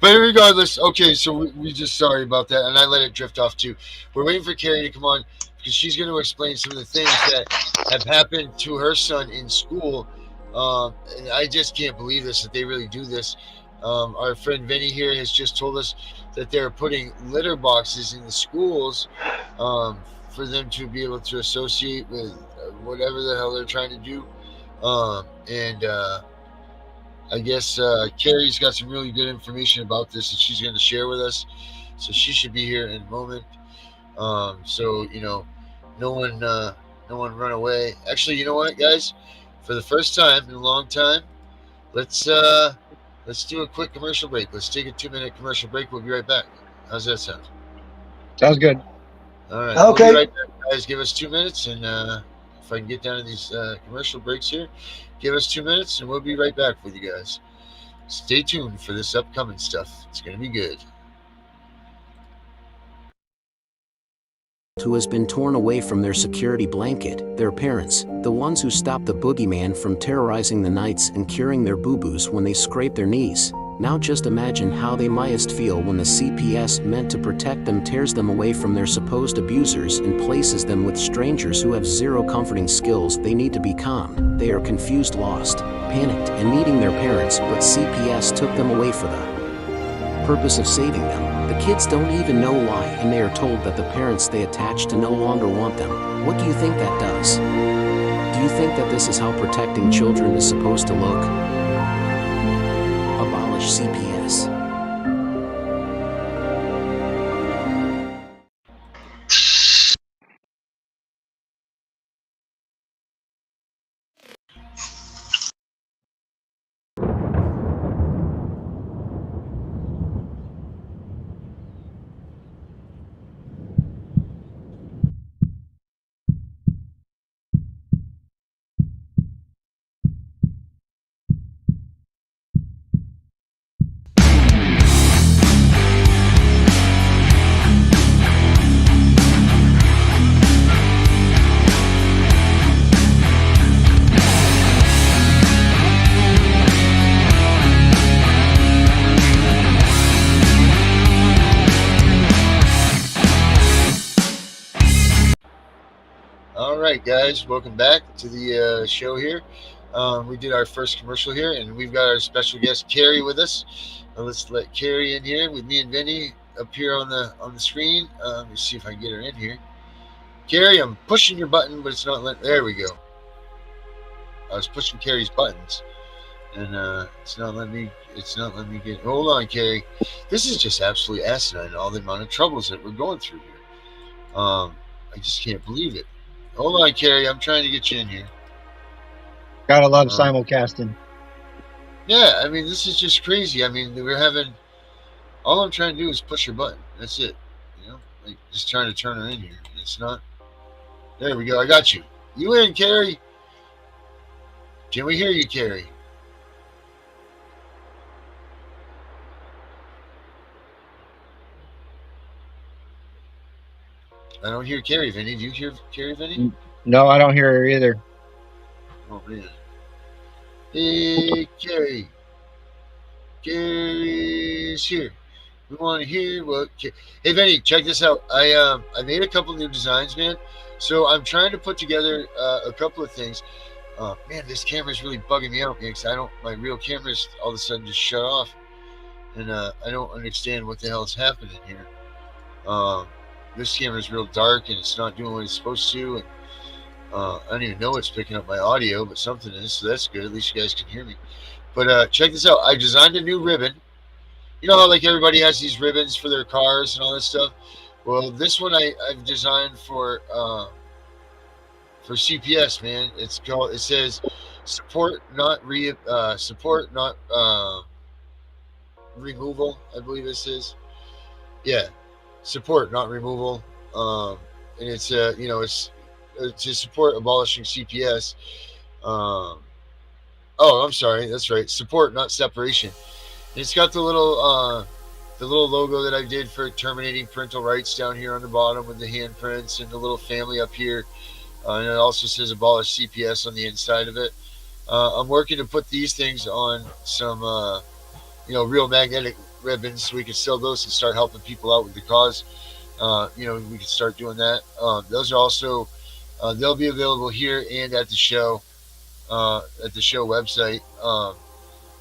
But regardless, okay, so we just sorry about that, and I let it drift off too. We're waiting for Carrie to come on because she's going to explain some of the things that have happened to her son in school. And I just can't believe this, that they really do this. Our friend Vinny here has just told us that they're putting litter boxes in the schools for them to be able to associate with whatever the hell they're trying to do. I guess Carrie's got some really good information about this that she's going to share with us. So she should be here in a moment. So no one run away. Actually, you know what, guys? For the first time in a long time, let's do a quick commercial break. Let's take a 2-minute commercial break. We'll be right back. How's that sound? Sounds good. All right. Okay. We'll be right back, guys. Give us 2 minutes, and if I can get down to these commercial breaks here, give us 2 minutes, and we'll be right back with you guys. Stay tuned for this upcoming stuff. It's going to be good. Who has been torn away from their security blanket, their parents, the ones who stopped the boogeyman from terrorizing the nights and curing their boo-boos when they scrape their knees. Now just imagine how they mightest feel when the CPS meant to protect them tears them away from their supposed abusers and places them with strangers who have zero comforting skills. They need to be calm. They are confused, lost, panicked, and needing their parents, but CPS took them away for the purpose of saving them. The kids don't even know why, and they are told that the parents they attach to no longer want them. What do you think that does? Do you think that this is how protecting children is supposed to look? Abolish CPS. All right, guys, welcome back to the show here. We did our first commercial here, and we've got our special guest Carrie with us. Let's let Carrie in here with me and Vinny up here on the screen. Let me see if I can get her in here. Carrie, I'm pushing your button, but it's not letting. There we go. I was pushing Carrie's buttons, and it's not letting me. It's not letting me get. Hold on, Carrie. This is just absolutely asinine. All the amount of troubles that we're going through here. I just can't believe it. Hold on, Carrie. I'm trying to get you in here. Gotta love simulcasting. Yeah, I mean, this is just crazy. I mean, we're having. All I'm trying to do is push her button. That's it. Like just trying to turn her in here. It's not. There we go. I got you. You in, Carrie? Can we hear you, Carrie? I don't hear Carrie, Vinny. Do you hear Carrie, Vinny? No, I don't hear her either. Oh, man. Hey, Carrie. Carrie's here. We want to hear what. Hey, Vinny, check this out. I made a couple new designs, man. So I'm trying to put together a couple of things. Man, this camera's really bugging me out, man. Because my real camera's all of a sudden just shut off, and I don't understand what the hell is happening here. This camera's real dark and it's not doing what it's supposed to, and I don't even know it's picking up my audio, but something is, so that's good. At least you guys can hear me. But check this out. I designed a new ribbon. You know how like everybody has these ribbons for their cars and all that stuff? Well, this one I've designed for CPS, man. It says support not removal, I believe it says. Yeah. Support not removal. And it's it's to support abolishing CPS. Oh, I'm sorry. That's right. Support, not separation. And it's got the little logo that I did for terminating parental rights down here on the bottom with the handprints and the little family up here. And it also says abolish CPS on the inside of it. I'm working to put these things on some, real magnetic ribbons so we can sell those and start helping people out with the cause. We can start doing that. Those are also, they'll be available here and at the show website.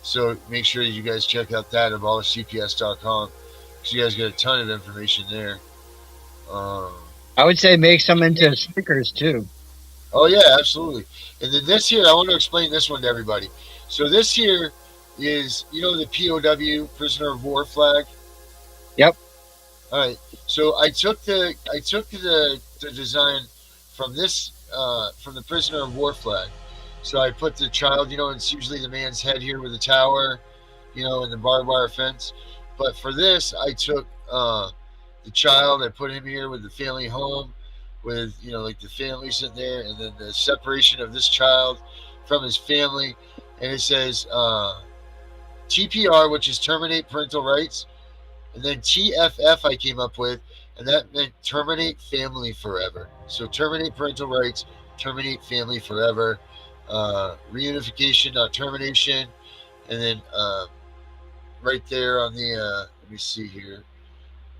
So make sure you guys check out that at abolishcps.com because you guys get a ton of information there. I would say make some into stickers too. Oh yeah, absolutely. And then this here, I want to explain this one to everybody. So this here is, the POW, prisoner of war flag. Yep. All right. So I took the design from this from the prisoner of war flag. So I put the child, it's usually the man's head here with the tower, and the barbed wire fence. But for this, I took the child, I put him here with the family home, with, like the family sitting there, and then the separation of this child from his family. And it says TPR, which is terminate parental rights. And then TFF I came up with, and that meant terminate family forever. So terminate parental rights, terminate family forever. Reunification, not termination. And then right there on the let me see here,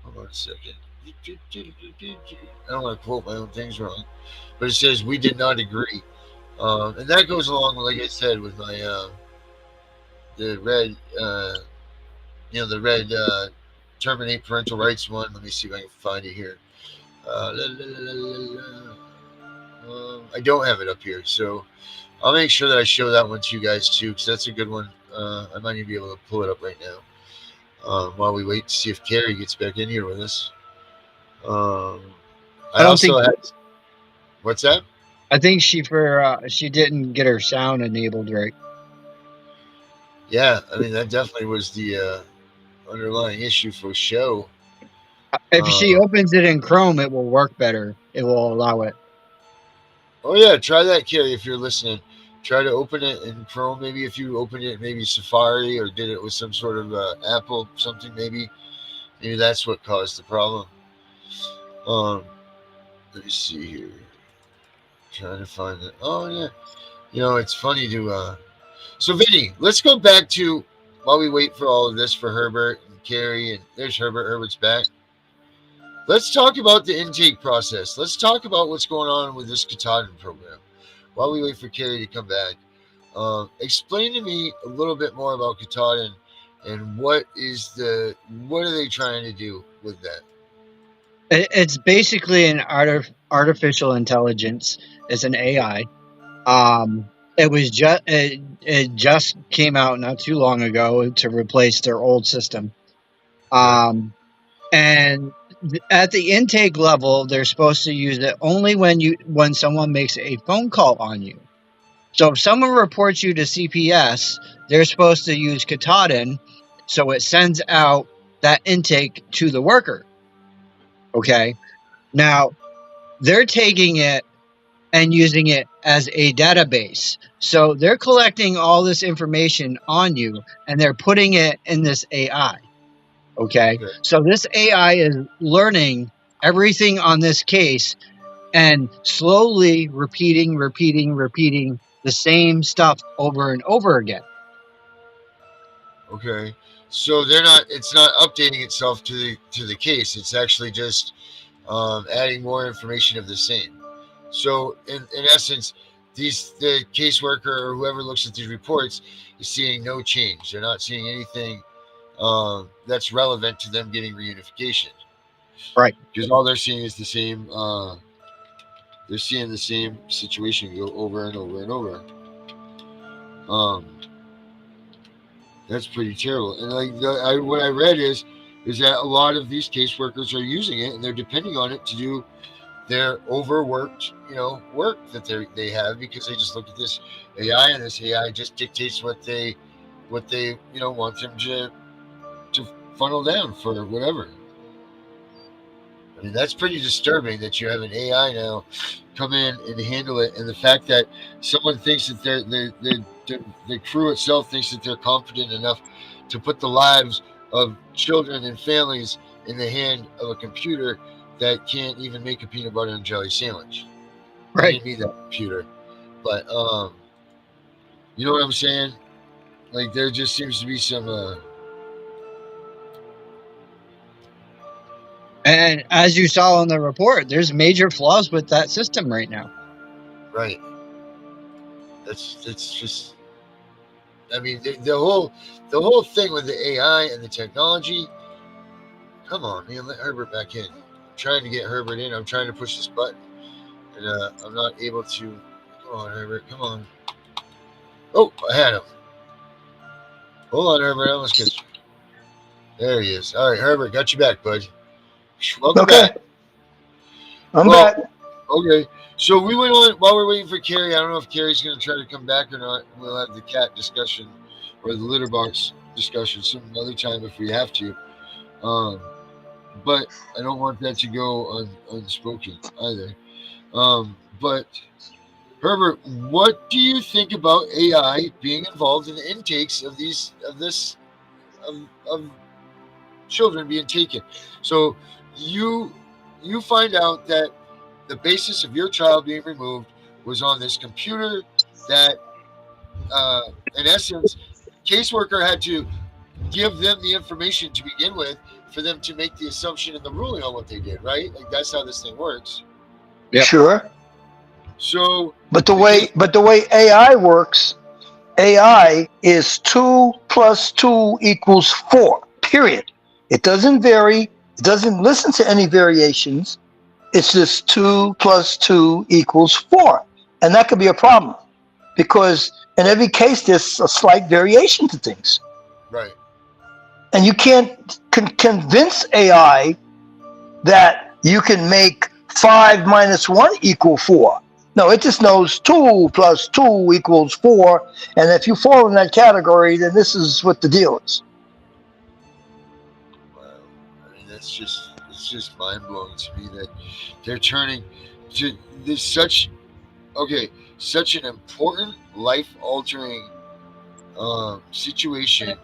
hold on a second, I don't want to quote my own things wrong, but it says we did not agree, and that goes along, like I said, with my the red the red terminate parental rights one. Let me see if I can find it here. I don't have it up here, so I'll make sure that I show that one to you guys too, because that's a good one. I might even be able to pull it up right now while we wait to see if Carrie gets back in here with us. I also had. What's that? I think she didn't get her sound enabled right. Yeah, I mean that definitely was the underlying issue for the show. If she opens it in Chrome, it will work better. It will allow it. Oh yeah, try that, Carrie, if you're listening. Try to open it in Chrome. Maybe if you opened it, maybe Safari, or did it with some sort of Apple something. Maybe that's what caused the problem. Let me see here. Trying to find it. Oh yeah, it's funny to. So Vinny, let's go back to while we wait for all of this for Herbert and Carrie, and there's Herbert. Herbert's back. Let's talk about the intake process. Let's talk about what's going on with this Katahdin program while we wait for Carrie to come back. Explain to me a little bit more about Katahdin and what are they trying to do with that? It's basically an artificial intelligence. It's an AI. It just came out not too long ago to replace their old system. And at the intake level, they're supposed to use it only when someone makes a phone call on you. So if someone reports you to CPS, they're supposed to use Katahdin, so it sends out that intake to the worker. Okay. Now they're taking it and using it as a database. So they're collecting all this information on you and they're putting it in this AI. Okay. So this AI is learning everything on this case and slowly repeating the same stuff over and over again. Okay. So they're not. It's not updating itself to the case. It's actually just adding more information of the same. So in essence, the caseworker or whoever looks at these reports is seeing no change. They're not seeing anything that's relevant to them getting reunification. Right. Because all they're seeing is the same. They're seeing the same situation go over and over and over. That's pretty terrible. And like what I read is that a lot of these caseworkers are using it and they're depending on it to do their overworked, work that they have, because they just look at this AI and this AI just dictates what they want them to funnel down for whatever. I mean, that's pretty disturbing that you have an AI now come in and handle it, and the fact that someone thinks that the crew itself thinks that they're confident enough to put the lives of children and families in the hand of a computer that can't even make a peanut butter and jelly sandwich. Right. You need that computer. But you know what I'm saying? Like, there just seems to be some and as you saw in the report, there's major flaws with that system right now. Right. That's just. I mean, the whole thing with the AI and the technology. Come on, man, let Herbert back in. I'm trying to get Herbert in. I'm trying to push this button, and I'm not able to. Come on, Herbert. Come on. Oh, I had him. Hold on, Herbert. I almost got you. There he is. All right, Herbert, got you back, bud. Welcome back. I'm back. Okay. So we went on while we're waiting for Carrie. I don't know if Carrie's going to try to come back or not. We'll have the cat discussion or the litter box discussion some other time if we have to. But I don't want that to go unspoken either. But Herbert, what do you think about AI being involved in the intakes of children being taken? So you find out that the basis of your child being removed was on this computer that, in essence, caseworker had to give them the information to begin with for them to make the assumption and the ruling on what they did, right? Like, that's how this thing works. Yep. Sure. So, but the way AI works, AI is 2 + 2 = 4. Period. It doesn't vary. It doesn't listen to any variations. It's just 2 + 2 = 4, and that could be a problem because in every case there's a slight variation to things. Right. And you can't convince AI that you can make 5 - 1 = 4. No, it just knows 2 + 2 = 4, and if you fall in that category, then this is what the deal is. Wow. I mean, it's just mind blowing to me that they're turning to this such an important life altering situation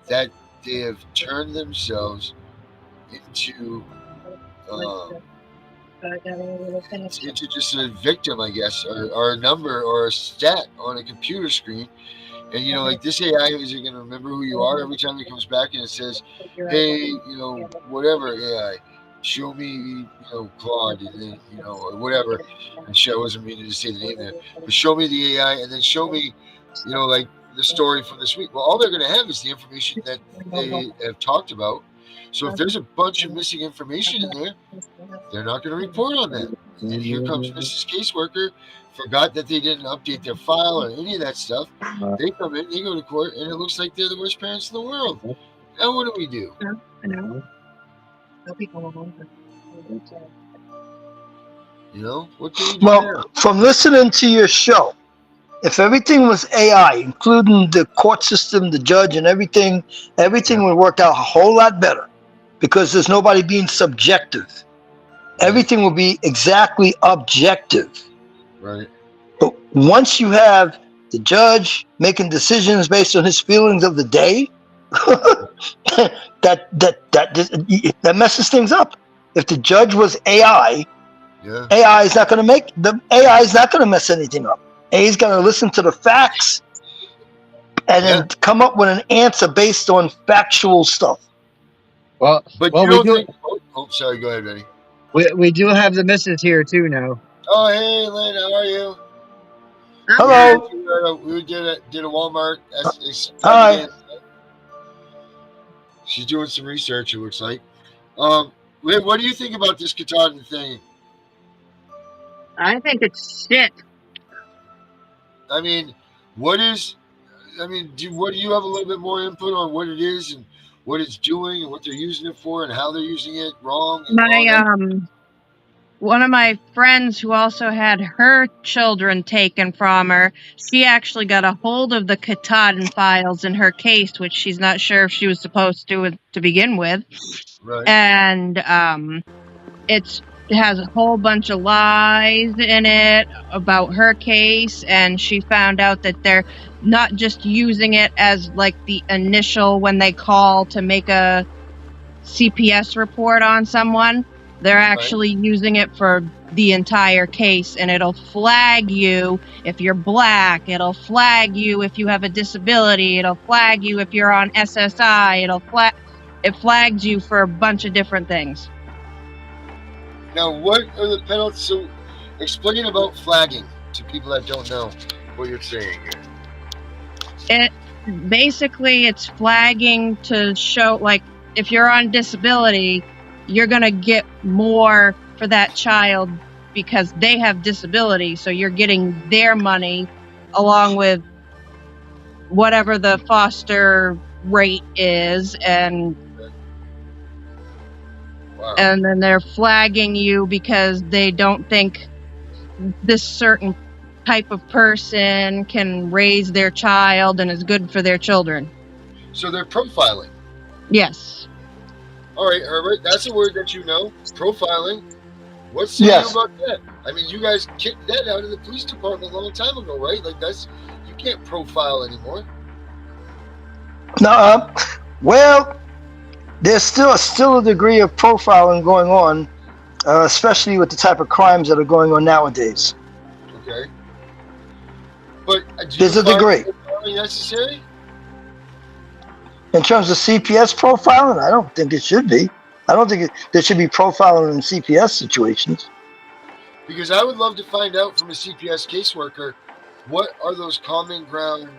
that they have turned themselves into just a victim, I guess, or a number or a stat on a computer screen. And like this AI isn't going to remember who you are every time it comes back and it says, "Hey, whatever AI, show me, Claude, and then, or whatever." And I wasn't meaning to say the name there, but show me the AI, and then show me, like the story from this week. Well, all they're going to have is the information that they have talked about. So if there's a bunch of missing information in there, they're not going to report on that. And then here comes Mrs. Caseworker, forgot that they didn't update their file or any of that stuff. They come in, they go to court, and it looks like they're the worst parents in the world. Now what do we do? What do we do? Well, from listening to your show, if everything was AI, including the court system, the judge, and everything would work out a whole lot better because there's nobody being subjective. Everything will be exactly objective. Right. But once you have the judge making decisions based on his feelings of the day, that messes things up. If the judge was AI, Yeah. AI is not going to mess anything up. AI is going to listen to the facts and Yeah. then come up with an answer based on factual stuff. Well, But well, you don't think? Oh, sorry. Go ahead, Benny. we do have the missus here too now. Oh, hey, Lynn. How are you? Hello. We did a Walmart Hi. She's doing some research. It looks like. Lynn, what do you think about this Katahdin thing? I think it's shit. I mean, what is? I mean, do you have a little bit more input on what it is and what it's doing and what they're using it for and how they're using it wrong? And all that? One of my friends who also had her children taken from her, she actually got a hold of the Katahdin files in her case, which she's not sure if she was supposed to begin with. Right. And it has a whole bunch of lies in it about her case, and she found out that they're not just using it as like the initial when they call to make a CPS report on someone. They're actually using it for the entire case, and it'll flag you if you're black. It'll flag you if you have a disability. It'll flag you if you're on SSI. It flags you for a bunch of different things. Now, what are the penalties? So, explain about flagging to people that don't know what you're saying here. It's flagging to show, like, if you're on disability, you're going to get more for that child because they have disability. So you're getting their money along with whatever the foster rate is. And and then they're flagging you because they don't think this certain type of person can raise their child and is good for their children. So they're profiling. Yes. All right, Herbert, that's a word that you know. Profiling. What's the deal about that? I mean, you guys kicked that out of the police department a long time ago, right? Like you can't profile anymore. No, well, there's still a degree of profiling going on, especially with the type of crimes that are going on nowadays. Okay. But there's a degree. Profiling necessary? In terms of CPS profiling, I don't think it should be. I don't think there should be profiling in CPS situations. Because I would love to find out from a CPS caseworker, what are those common ground,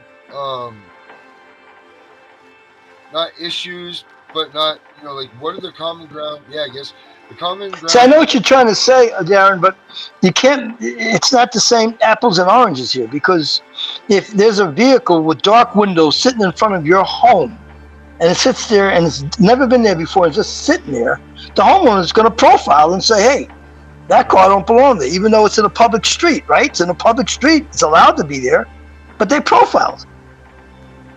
not issues, but not, like, what are the common ground? Yeah, I guess the common ground. So I know what you're trying to say, Darren, but you can't, it's not the same apples and oranges here, because if there's a vehicle with dark windows sitting in front of your home, and it sits there and it's never been there before, it's just sitting there, the homeowner is going to profile and say, hey, that car don't belong there, even though it's in a public street, right? It's in a public street, it's allowed to be there, but they profiled.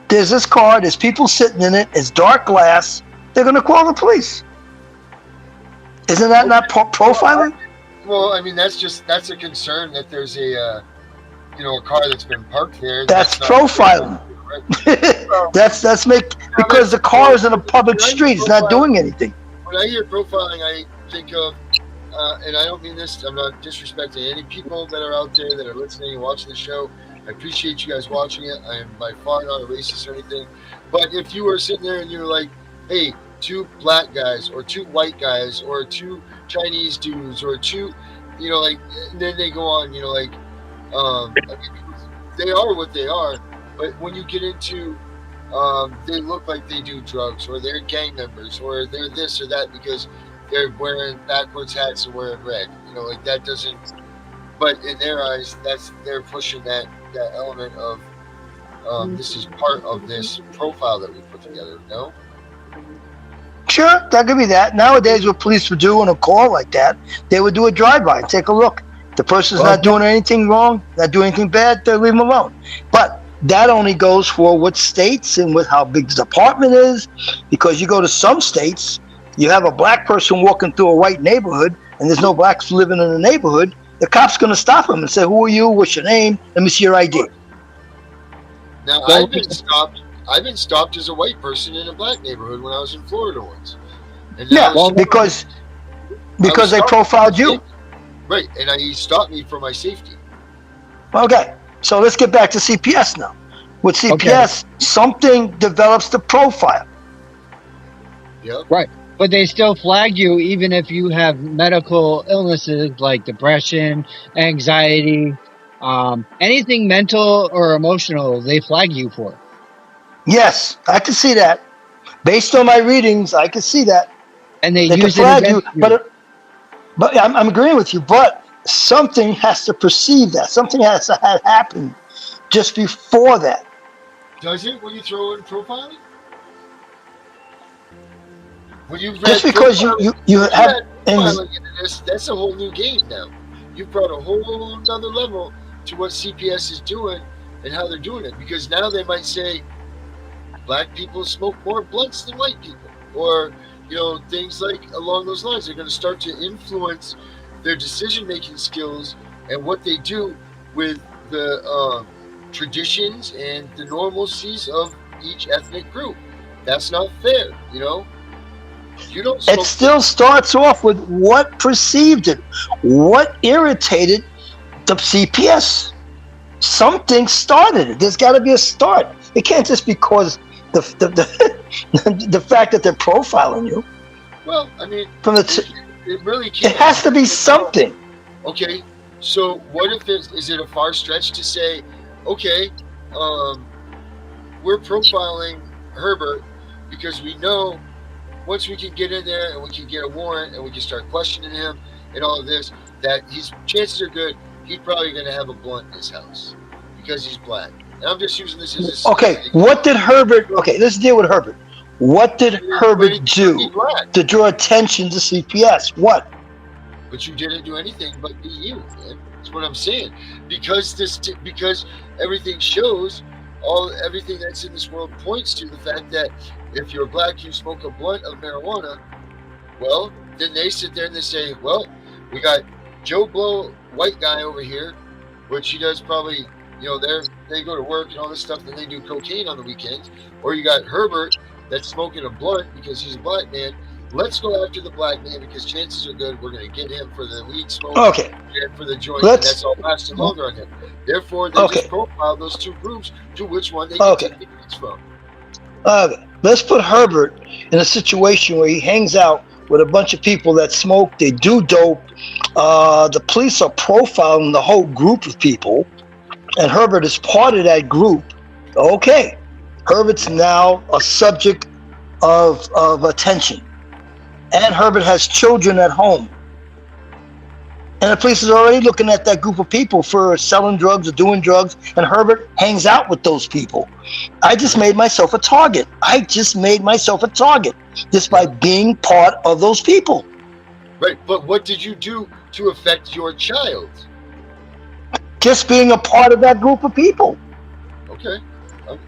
There's this car, there's people sitting in it, it's dark glass, they're going to call the police. Isn't that not profiling? Well, I mean, that's a concern that there's a car that's been parked there. That's profiling. Because the car is in a public street, it's not doing anything. When I hear profiling, I think of, and I don't mean this, I'm not disrespecting any people that are out there that are listening and watching the show. I appreciate you guys watching it. I am by far not a racist or anything. But if you were sitting there and you're like, hey, 2 black guys or 2 white guys or 2 Chinese dudes or 2, and then they go on, I mean, they are what they are. But when you get into, they look like they do drugs, or they're gang members, or they're this or that because they're wearing backwards hats and wearing red. That doesn't. But in their eyes, they're pushing that element of this is part of this profile that we put together. No. Sure, that could be that. Nowadays, what police would do on a call like that, they would do a drive-by, take a look. The person's not doing anything wrong, not doing anything bad, they leave them alone. But that only goes for what states and with how big the department is, because you go to some states, you have a black person walking through a white neighborhood, and there's no blacks living in the neighborhood, the cop's going to stop him and say, "Who are you? What's your name? Let me see your ID." Now, Well, I've been stopped as a white person in a black neighborhood when I was in Florida once. And Yeah, well, because I was they stopped profiled for you. safety. Right, and he stopped me for my safety. Okay, so let's get back to CPS now. With CPS, something develops the profile. Yep. right. But they still flag you even if you have medical illnesses like depression, anxiety, anything mental or emotional, they flag you for. Yes, I can see that. Based on my readings, I can see that. And they They can use it flag you, against you. but I'm agreeing with you. But something has to precede that. Something has to have happened just before that. Does it when you throw in profiling? When you've Just read because profiling, you when you have add profiling into this, that's a whole new game now. You've brought a whole another level to what CPS is doing and how they're doing it. Because now they might say black people smoke more blunts than white people, or things like along those lines. They're going to start to influence their decision-making skills and what they do with the traditions and the normalcies of each ethnic group. That's not fair, You don't It smoke. still starts off with what perceived it, what irritated the CPS. Something started it. There's got to be a start. It can't just be because the the fact that they're profiling you. Well, I mean, From it really can't. it has to be something. Okay, so what if is it a far stretch to say, okay, we're profiling Herbert because we know once we can get in there and we can get a warrant and we can start questioning him and all of this, that chances are good he's probably going to have a blunt in his house because he's black. And I'm just using this as a Okay, what did Herbert? Okay, let's deal with Herbert. What did Herbert do to draw attention to CPS? What? But you didn't do anything but be you, man. That's what I'm saying. Because everything shows, everything that's in this world points to the fact that if you're black, you smoke a blunt of marijuana. Well, then they sit there and they say, well, we got Joe Blow, white guy over here, which he does probably, they go to work and all this stuff, then they do cocaine on the weekends. Or you got Herbert that's smoking a blunt because he's a black man. Let's go after the black man because chances are good we're going to get him for the weed smoke and for the joint, and that's all lasting longer on him. Therefore, they just profile those two groups to which one they can take the weeds from. Let's put Herbert in a situation where he hangs out with a bunch of people that smoke, they do dope. The police are profiling the whole group of people, and Herbert is part of that group. Okay, Herbert's now a subject of attention. And Herbert has children at home. And the police is already looking at that group of people for selling drugs or doing drugs, and Herbert hangs out with those people. I just made myself a target. Just by being part of those people. Right, but what did you do to affect your child? Just being a part of that group of people. Okay,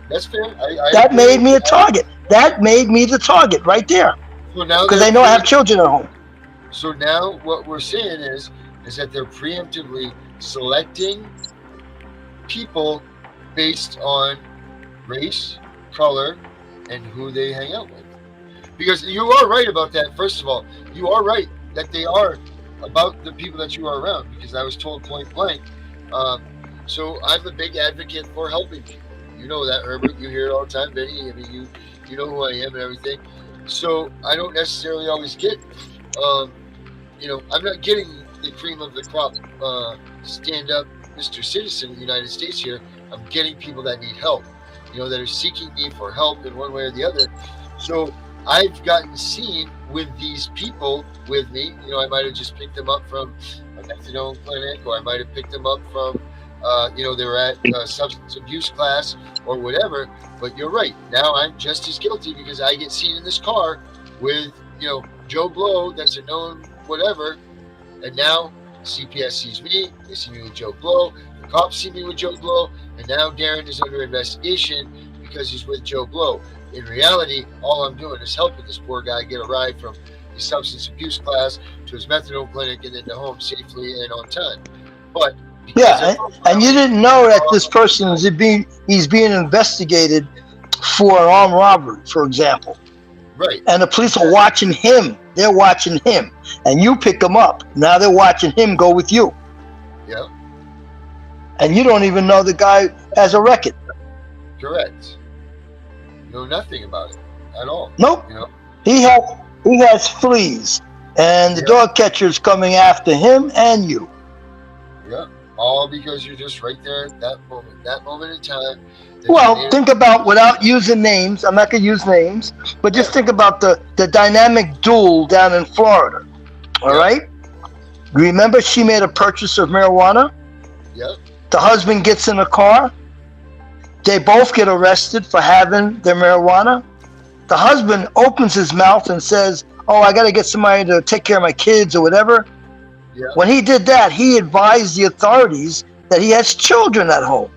that's fair. That made me a target. That made me the target right there. Because they know I have children at home. So now what we're saying is that they're preemptively selecting people based on race, color, and who they hang out with. Because you are right about that. First of all, you are right that they are about the people that you are around, because I was told point blank. So I'm a big advocate for helping people. You know that, Herbert. You hear it all the time, Benny. I mean, you know who I am and everything. So I don't necessarily always get, I'm not getting the cream of the crop, stand up Mr. Citizen of the United States here. I'm getting people that need help, that are seeking me for help in one way or the other. So I've gotten seen with these people with me. I might have just picked them up from a methadone clinic, or I might have picked them up from, they were at a substance abuse class or whatever. But you're right. Now I'm just as guilty because I get seen in this car with, Joe Blow, that's a known whatever. And now CPS sees me. They see me with Joe Blow. The cops see me with Joe Blow. And now Darren is under investigation because he's with Joe Blow. In reality, all I'm doing is helping this poor guy get a ride from his substance abuse class to his methadone clinic and then to home safely and on time. But Yeah, and you didn't know that this person is he's being investigated for an armed robbery, for example. right, And the police are watching him. They're watching him, and you pick him up. Now they're watching him go with you, yeah, and you don't even know the guy has a record. correct. You know nothing about it at all. Nope. You know, He has fleas, and the dog catcher's coming after him and you. yeah, all because you're just right there at that moment in time. Well, think about, without using names, I'm not going to use names, but just think about the dynamic duel down in Florida. All right? Remember she made a purchase of marijuana? Yep. The husband gets in a car. They both get arrested for having their marijuana. The husband opens his mouth and says, oh, I got to get somebody to take care of my kids or whatever. Yeah. When he did that, he advised the authorities that he has children at home.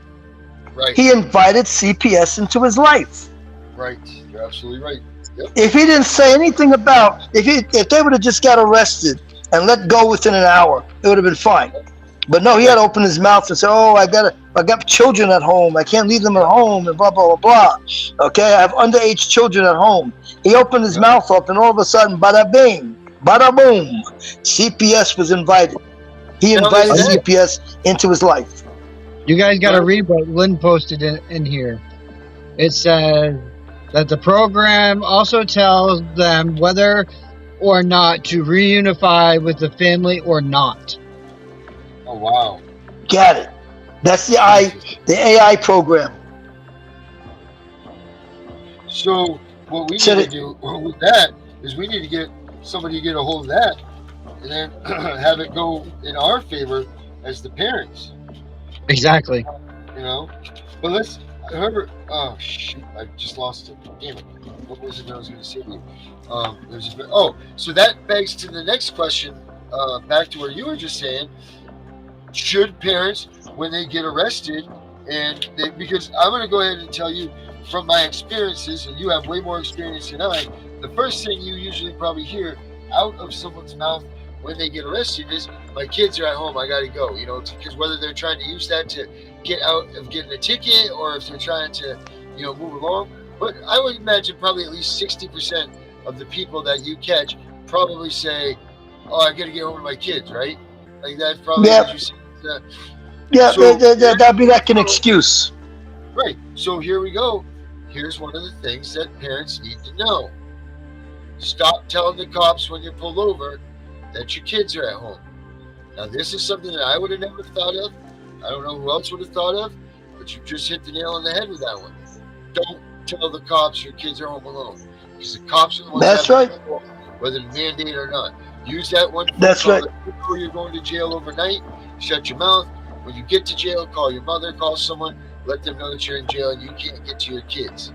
Right. He invited CPS into his life. Right. You're absolutely right. Yep. If he didn't say anything about, if they would have just got arrested and let go within an hour, it would have been fine. But no, he had to open his mouth and say, oh, I got children at home. I can't leave them at home and blah, blah, blah, blah. Okay, I have underage children at home. He opened his mouth up and all of a sudden, bada bing, bada boom, CPS was invited. He invited CPS into his life. You guys got to read what Lynn posted in here. It says that the program also tells them whether or not to reunify with the family or not. Oh, wow. Got it. That's the AI program. So what we need to do with that is we need to get somebody to get a hold of that and then have it go in our favor as the parents. Exactly. You know, but let's, Herbert. Oh shoot, I just lost it. Damn it! What was it I was going to say to you? So that begs to the next question. Back to where you were just saying, should parents, when they get arrested, because I'm going to go ahead and tell you from my experiences, and you have way more experience than I. The first thing you usually probably hear out of someone's mouth when they get arrested is, my kids are at home, I gotta go, you know, because whether they're trying to use that to get out of getting a ticket or if they're trying to, you know, move along. But I would imagine probably at least 60% of the people that you catch probably say, oh, I gotta get home to my kids, right? Like that's probably what you say. That'd be like an excuse. Right, so here we go. Here's one of the things that parents need to know. Stop telling the cops when you're pulled over that your kids are at home. Now, this is something that I would have never thought of. I don't know who else would have thought of, but you just hit the nail on the head with that one. Don't tell the cops your kids are home alone, because the cops are the ones that right. Control, whether to mandate or not. Use that one. That's right. Before you're going to jail overnight, shut your mouth. When you get to jail, call your mother, call someone, let them know that you're in jail and you can't get to your kids.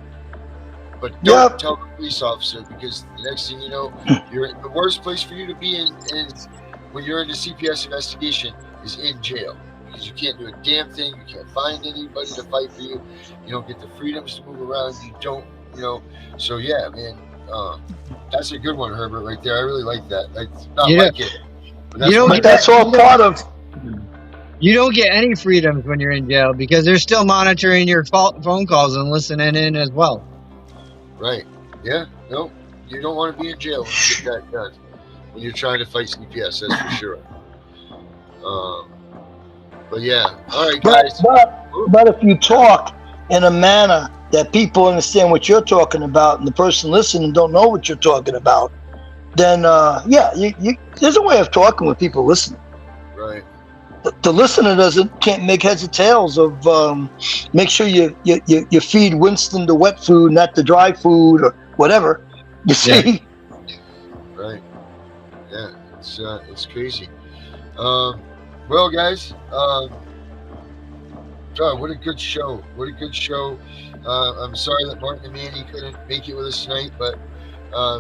But don't tell the police officer, because the next thing you know, you're in the worst place for you to be in is when you're in a CPS investigation is in jail, because you can't do a damn thing. You can't find anybody to fight for you. You don't get the freedoms to move around. You don't, you know. So yeah, man, that's a good one, Herbert, right there. I really like that. It's not like it. But that's all part of. You don't get any freedoms when you're in jail because they're still monitoring your phone calls and listening in as well. Right. Yeah. No, you don't want to be in jail when you get that done. When you're trying to fight CPS, that's for sure. But yeah. All right, guys. But if you talk in a manner that people understand what you're talking about, and the person listening don't know what you're talking about, then there's a way of talking with people listening. Right. The listener can't make heads or tails of make sure you feed Winston the wet food, not the dry food or whatever. You see? Right. Yeah, it's crazy. Well, guys, God, what a good show! What a good show! I'm sorry that Martin and Mandy couldn't make it with us tonight, but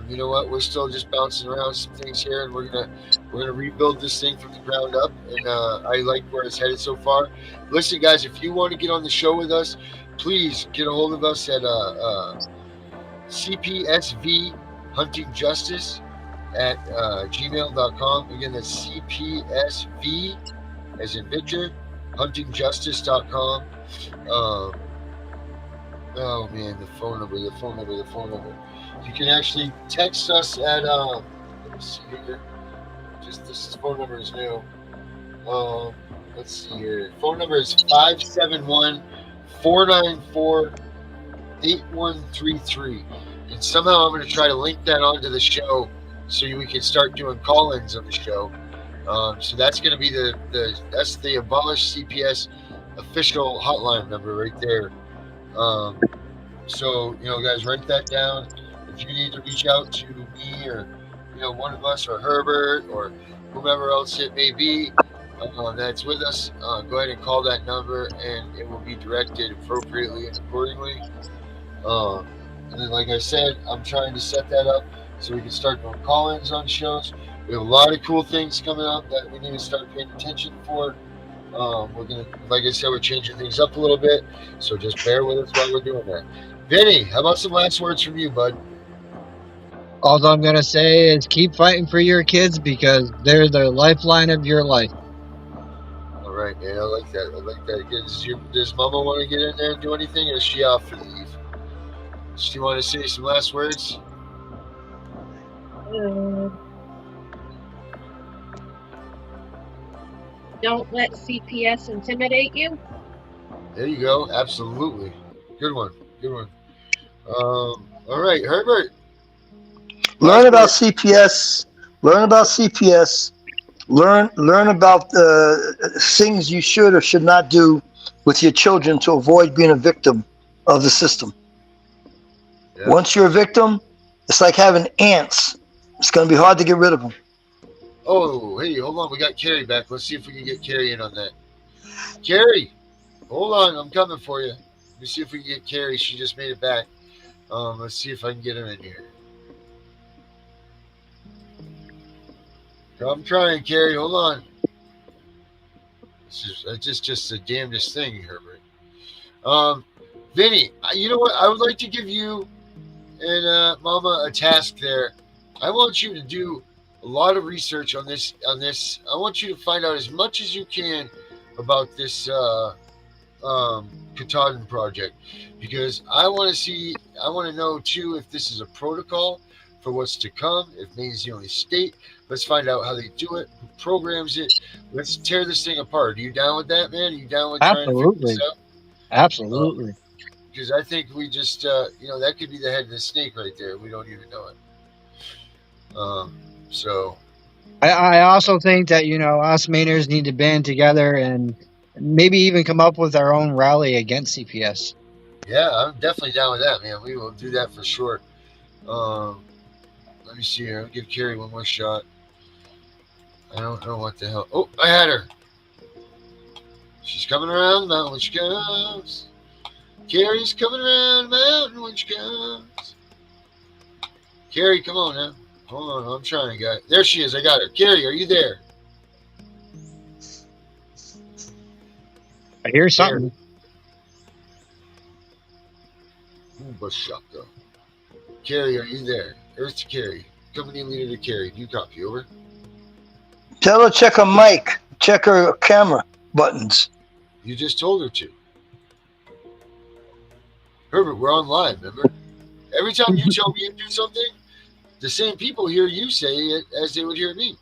you know what? We're still just bouncing around some things here, and we're gonna rebuild this thing from the ground up. And I like where it's headed so far. Listen, guys, if you want to get on the show with us, please get a hold of us at CPSV Hunting Justice at gmail.com. Again, that's CPSV as in Victor, huntingjustice.com. Um, oh man, the phone number. You can actually text us at, let me see here. Just this phone number is new. Let's see here. Phone number is 571-494-8133. And somehow I'm going to try to link that onto the show so we can start doing call-ins of the show. So that's going to be that's the Abolish CPS official hotline number right there. So, guys, write that down. If you need to reach out to me or, one of us or Herbert or whomever else it may be that's with us, go ahead and call that number and it will be directed appropriately and accordingly. And then, like I said, I'm trying to set that up so we can start doing call-ins on shows. We have a lot of cool things coming up that we need to start paying attention for. We're gonna, like I said, we're changing things up a little bit, so just bear with us while we're doing that. Vinny, how about some last words from you, bud? All I'm going to say is keep fighting for your kids because they're the lifeline of your life. All right, man. I like that. Does Mama want to get in there and do anything, or is she off for the eve? Does she want to say some last words? Don't let CPS intimidate you. There you go. Absolutely. Good one. All right, Herbert. Learn about CPS. Learn about things you should or should not do with your children to avoid being a victim of the system. Yeah. Once you're a victim, it's like having ants. It's going to be hard to get rid of them. Oh, hey, hold on. We got Carrie back. Let's see if we can get Carrie in on that. Carrie, hold on. I'm coming for you. Let me see if we can get Carrie. She just made it back. Let's see if I can get her in here. I'm trying, Carrie. Hold on. This is just the damnedest thing, Herbert. Vinny, you know what? I would like to give you and Mama a task there. I want you to do a lot of research on this. I want you to find out as much as you can about this Katahdin project, because I want to know too if this is a protocol for what's to come, if Maine's the only state. Let's find out how they do it, who programs it. Let's tear this thing apart. Are you down with that, man? Are you down with trying to figure this out? Absolutely. Because I think we just, that could be the head of the snake right there. We don't even know it. So. I also think that, us Mainers need to band together and maybe even come up with our own rally against CPS. Yeah, I'm definitely down with that, man. We will do that for sure. Let me see here. I'll give Carrie one more shot. I don't know what the hell. Oh, I had her. She's coming around the mountain when she comes. Carrie's coming around the mountain when she comes. Carrie, come on now. Hold on, I'm trying, guys. There she is. I got her. Carrie, are you there? I hear something. Bashaka. Carrie, are you there? Earth to Carrie. Company leader to Carrie. Do you copy? Over. Tell her to check her mic. Check her camera buttons. You just told her to. Herbert, we're on live, remember? Every time you tell me to do something, the same people hear you say it as they would hear me.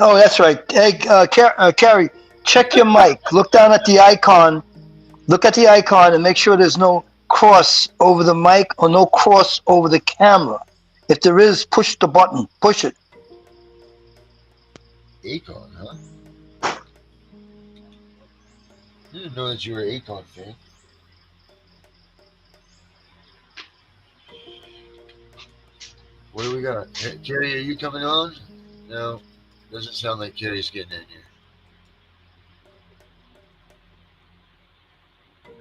Oh, that's right. Hey, Carrie, check your mic. Look down at the icon. Look at the icon and make sure there's no cross over the mic or no cross over the camera. If there is, push the button. Push it. Akon, huh? I didn't know that you were an Akon fan. What do we got? Carrie, are you coming on? No, doesn't sound like Carrie's getting in here.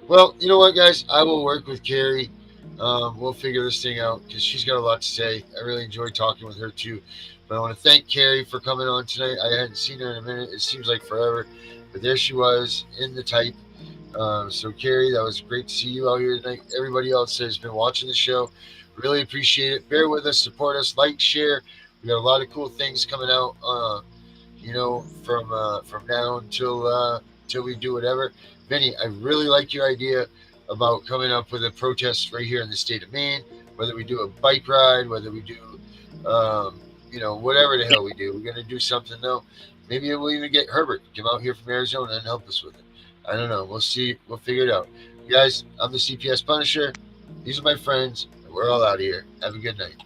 Well, you know what, guys? I will work with Carrie. We'll figure this thing out because she's got a lot to say. I really enjoyed talking with her too. But I want to thank Carrie for coming on tonight. I hadn't seen her in a minute. It seems like forever. But there she was in the type. So, Carrie, that was great to see you out here tonight. Everybody else that has been watching the show, really appreciate it. Bear with us, support us, like, share. We got a lot of cool things coming out. from now until we do whatever. Vinny, I really like your idea about coming up with a protest right here in the state of Maine. Whether we do a bike ride, whether we do, whatever the hell we do, we're gonna do something though. Maybe we'll even get Herbert to come out here from Arizona and help us with it. I don't know. We'll see. We'll figure it out. Guys, I'm the CPS Punisher. These are my friends. We're all out of here. Have a good night.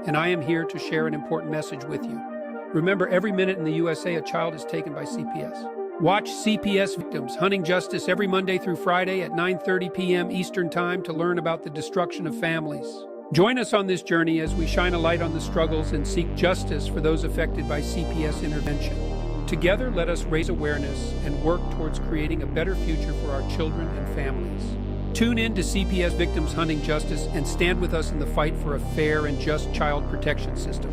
And I am here to share an important message with you. Remember, every minute in the USA, a child is taken by CPS. Watch CPS Victims Hunting Justice every Monday through Friday at 9:30 p.m. Eastern Time to learn about the destruction of families. Join us on this journey as we shine a light on the struggles and seek justice for those affected by CPS intervention. Together, let us raise awareness and work towards creating a better future for our children and families. Tune in to CPS Victims Hunting Justice and stand with us in the fight for a fair and just child protection system.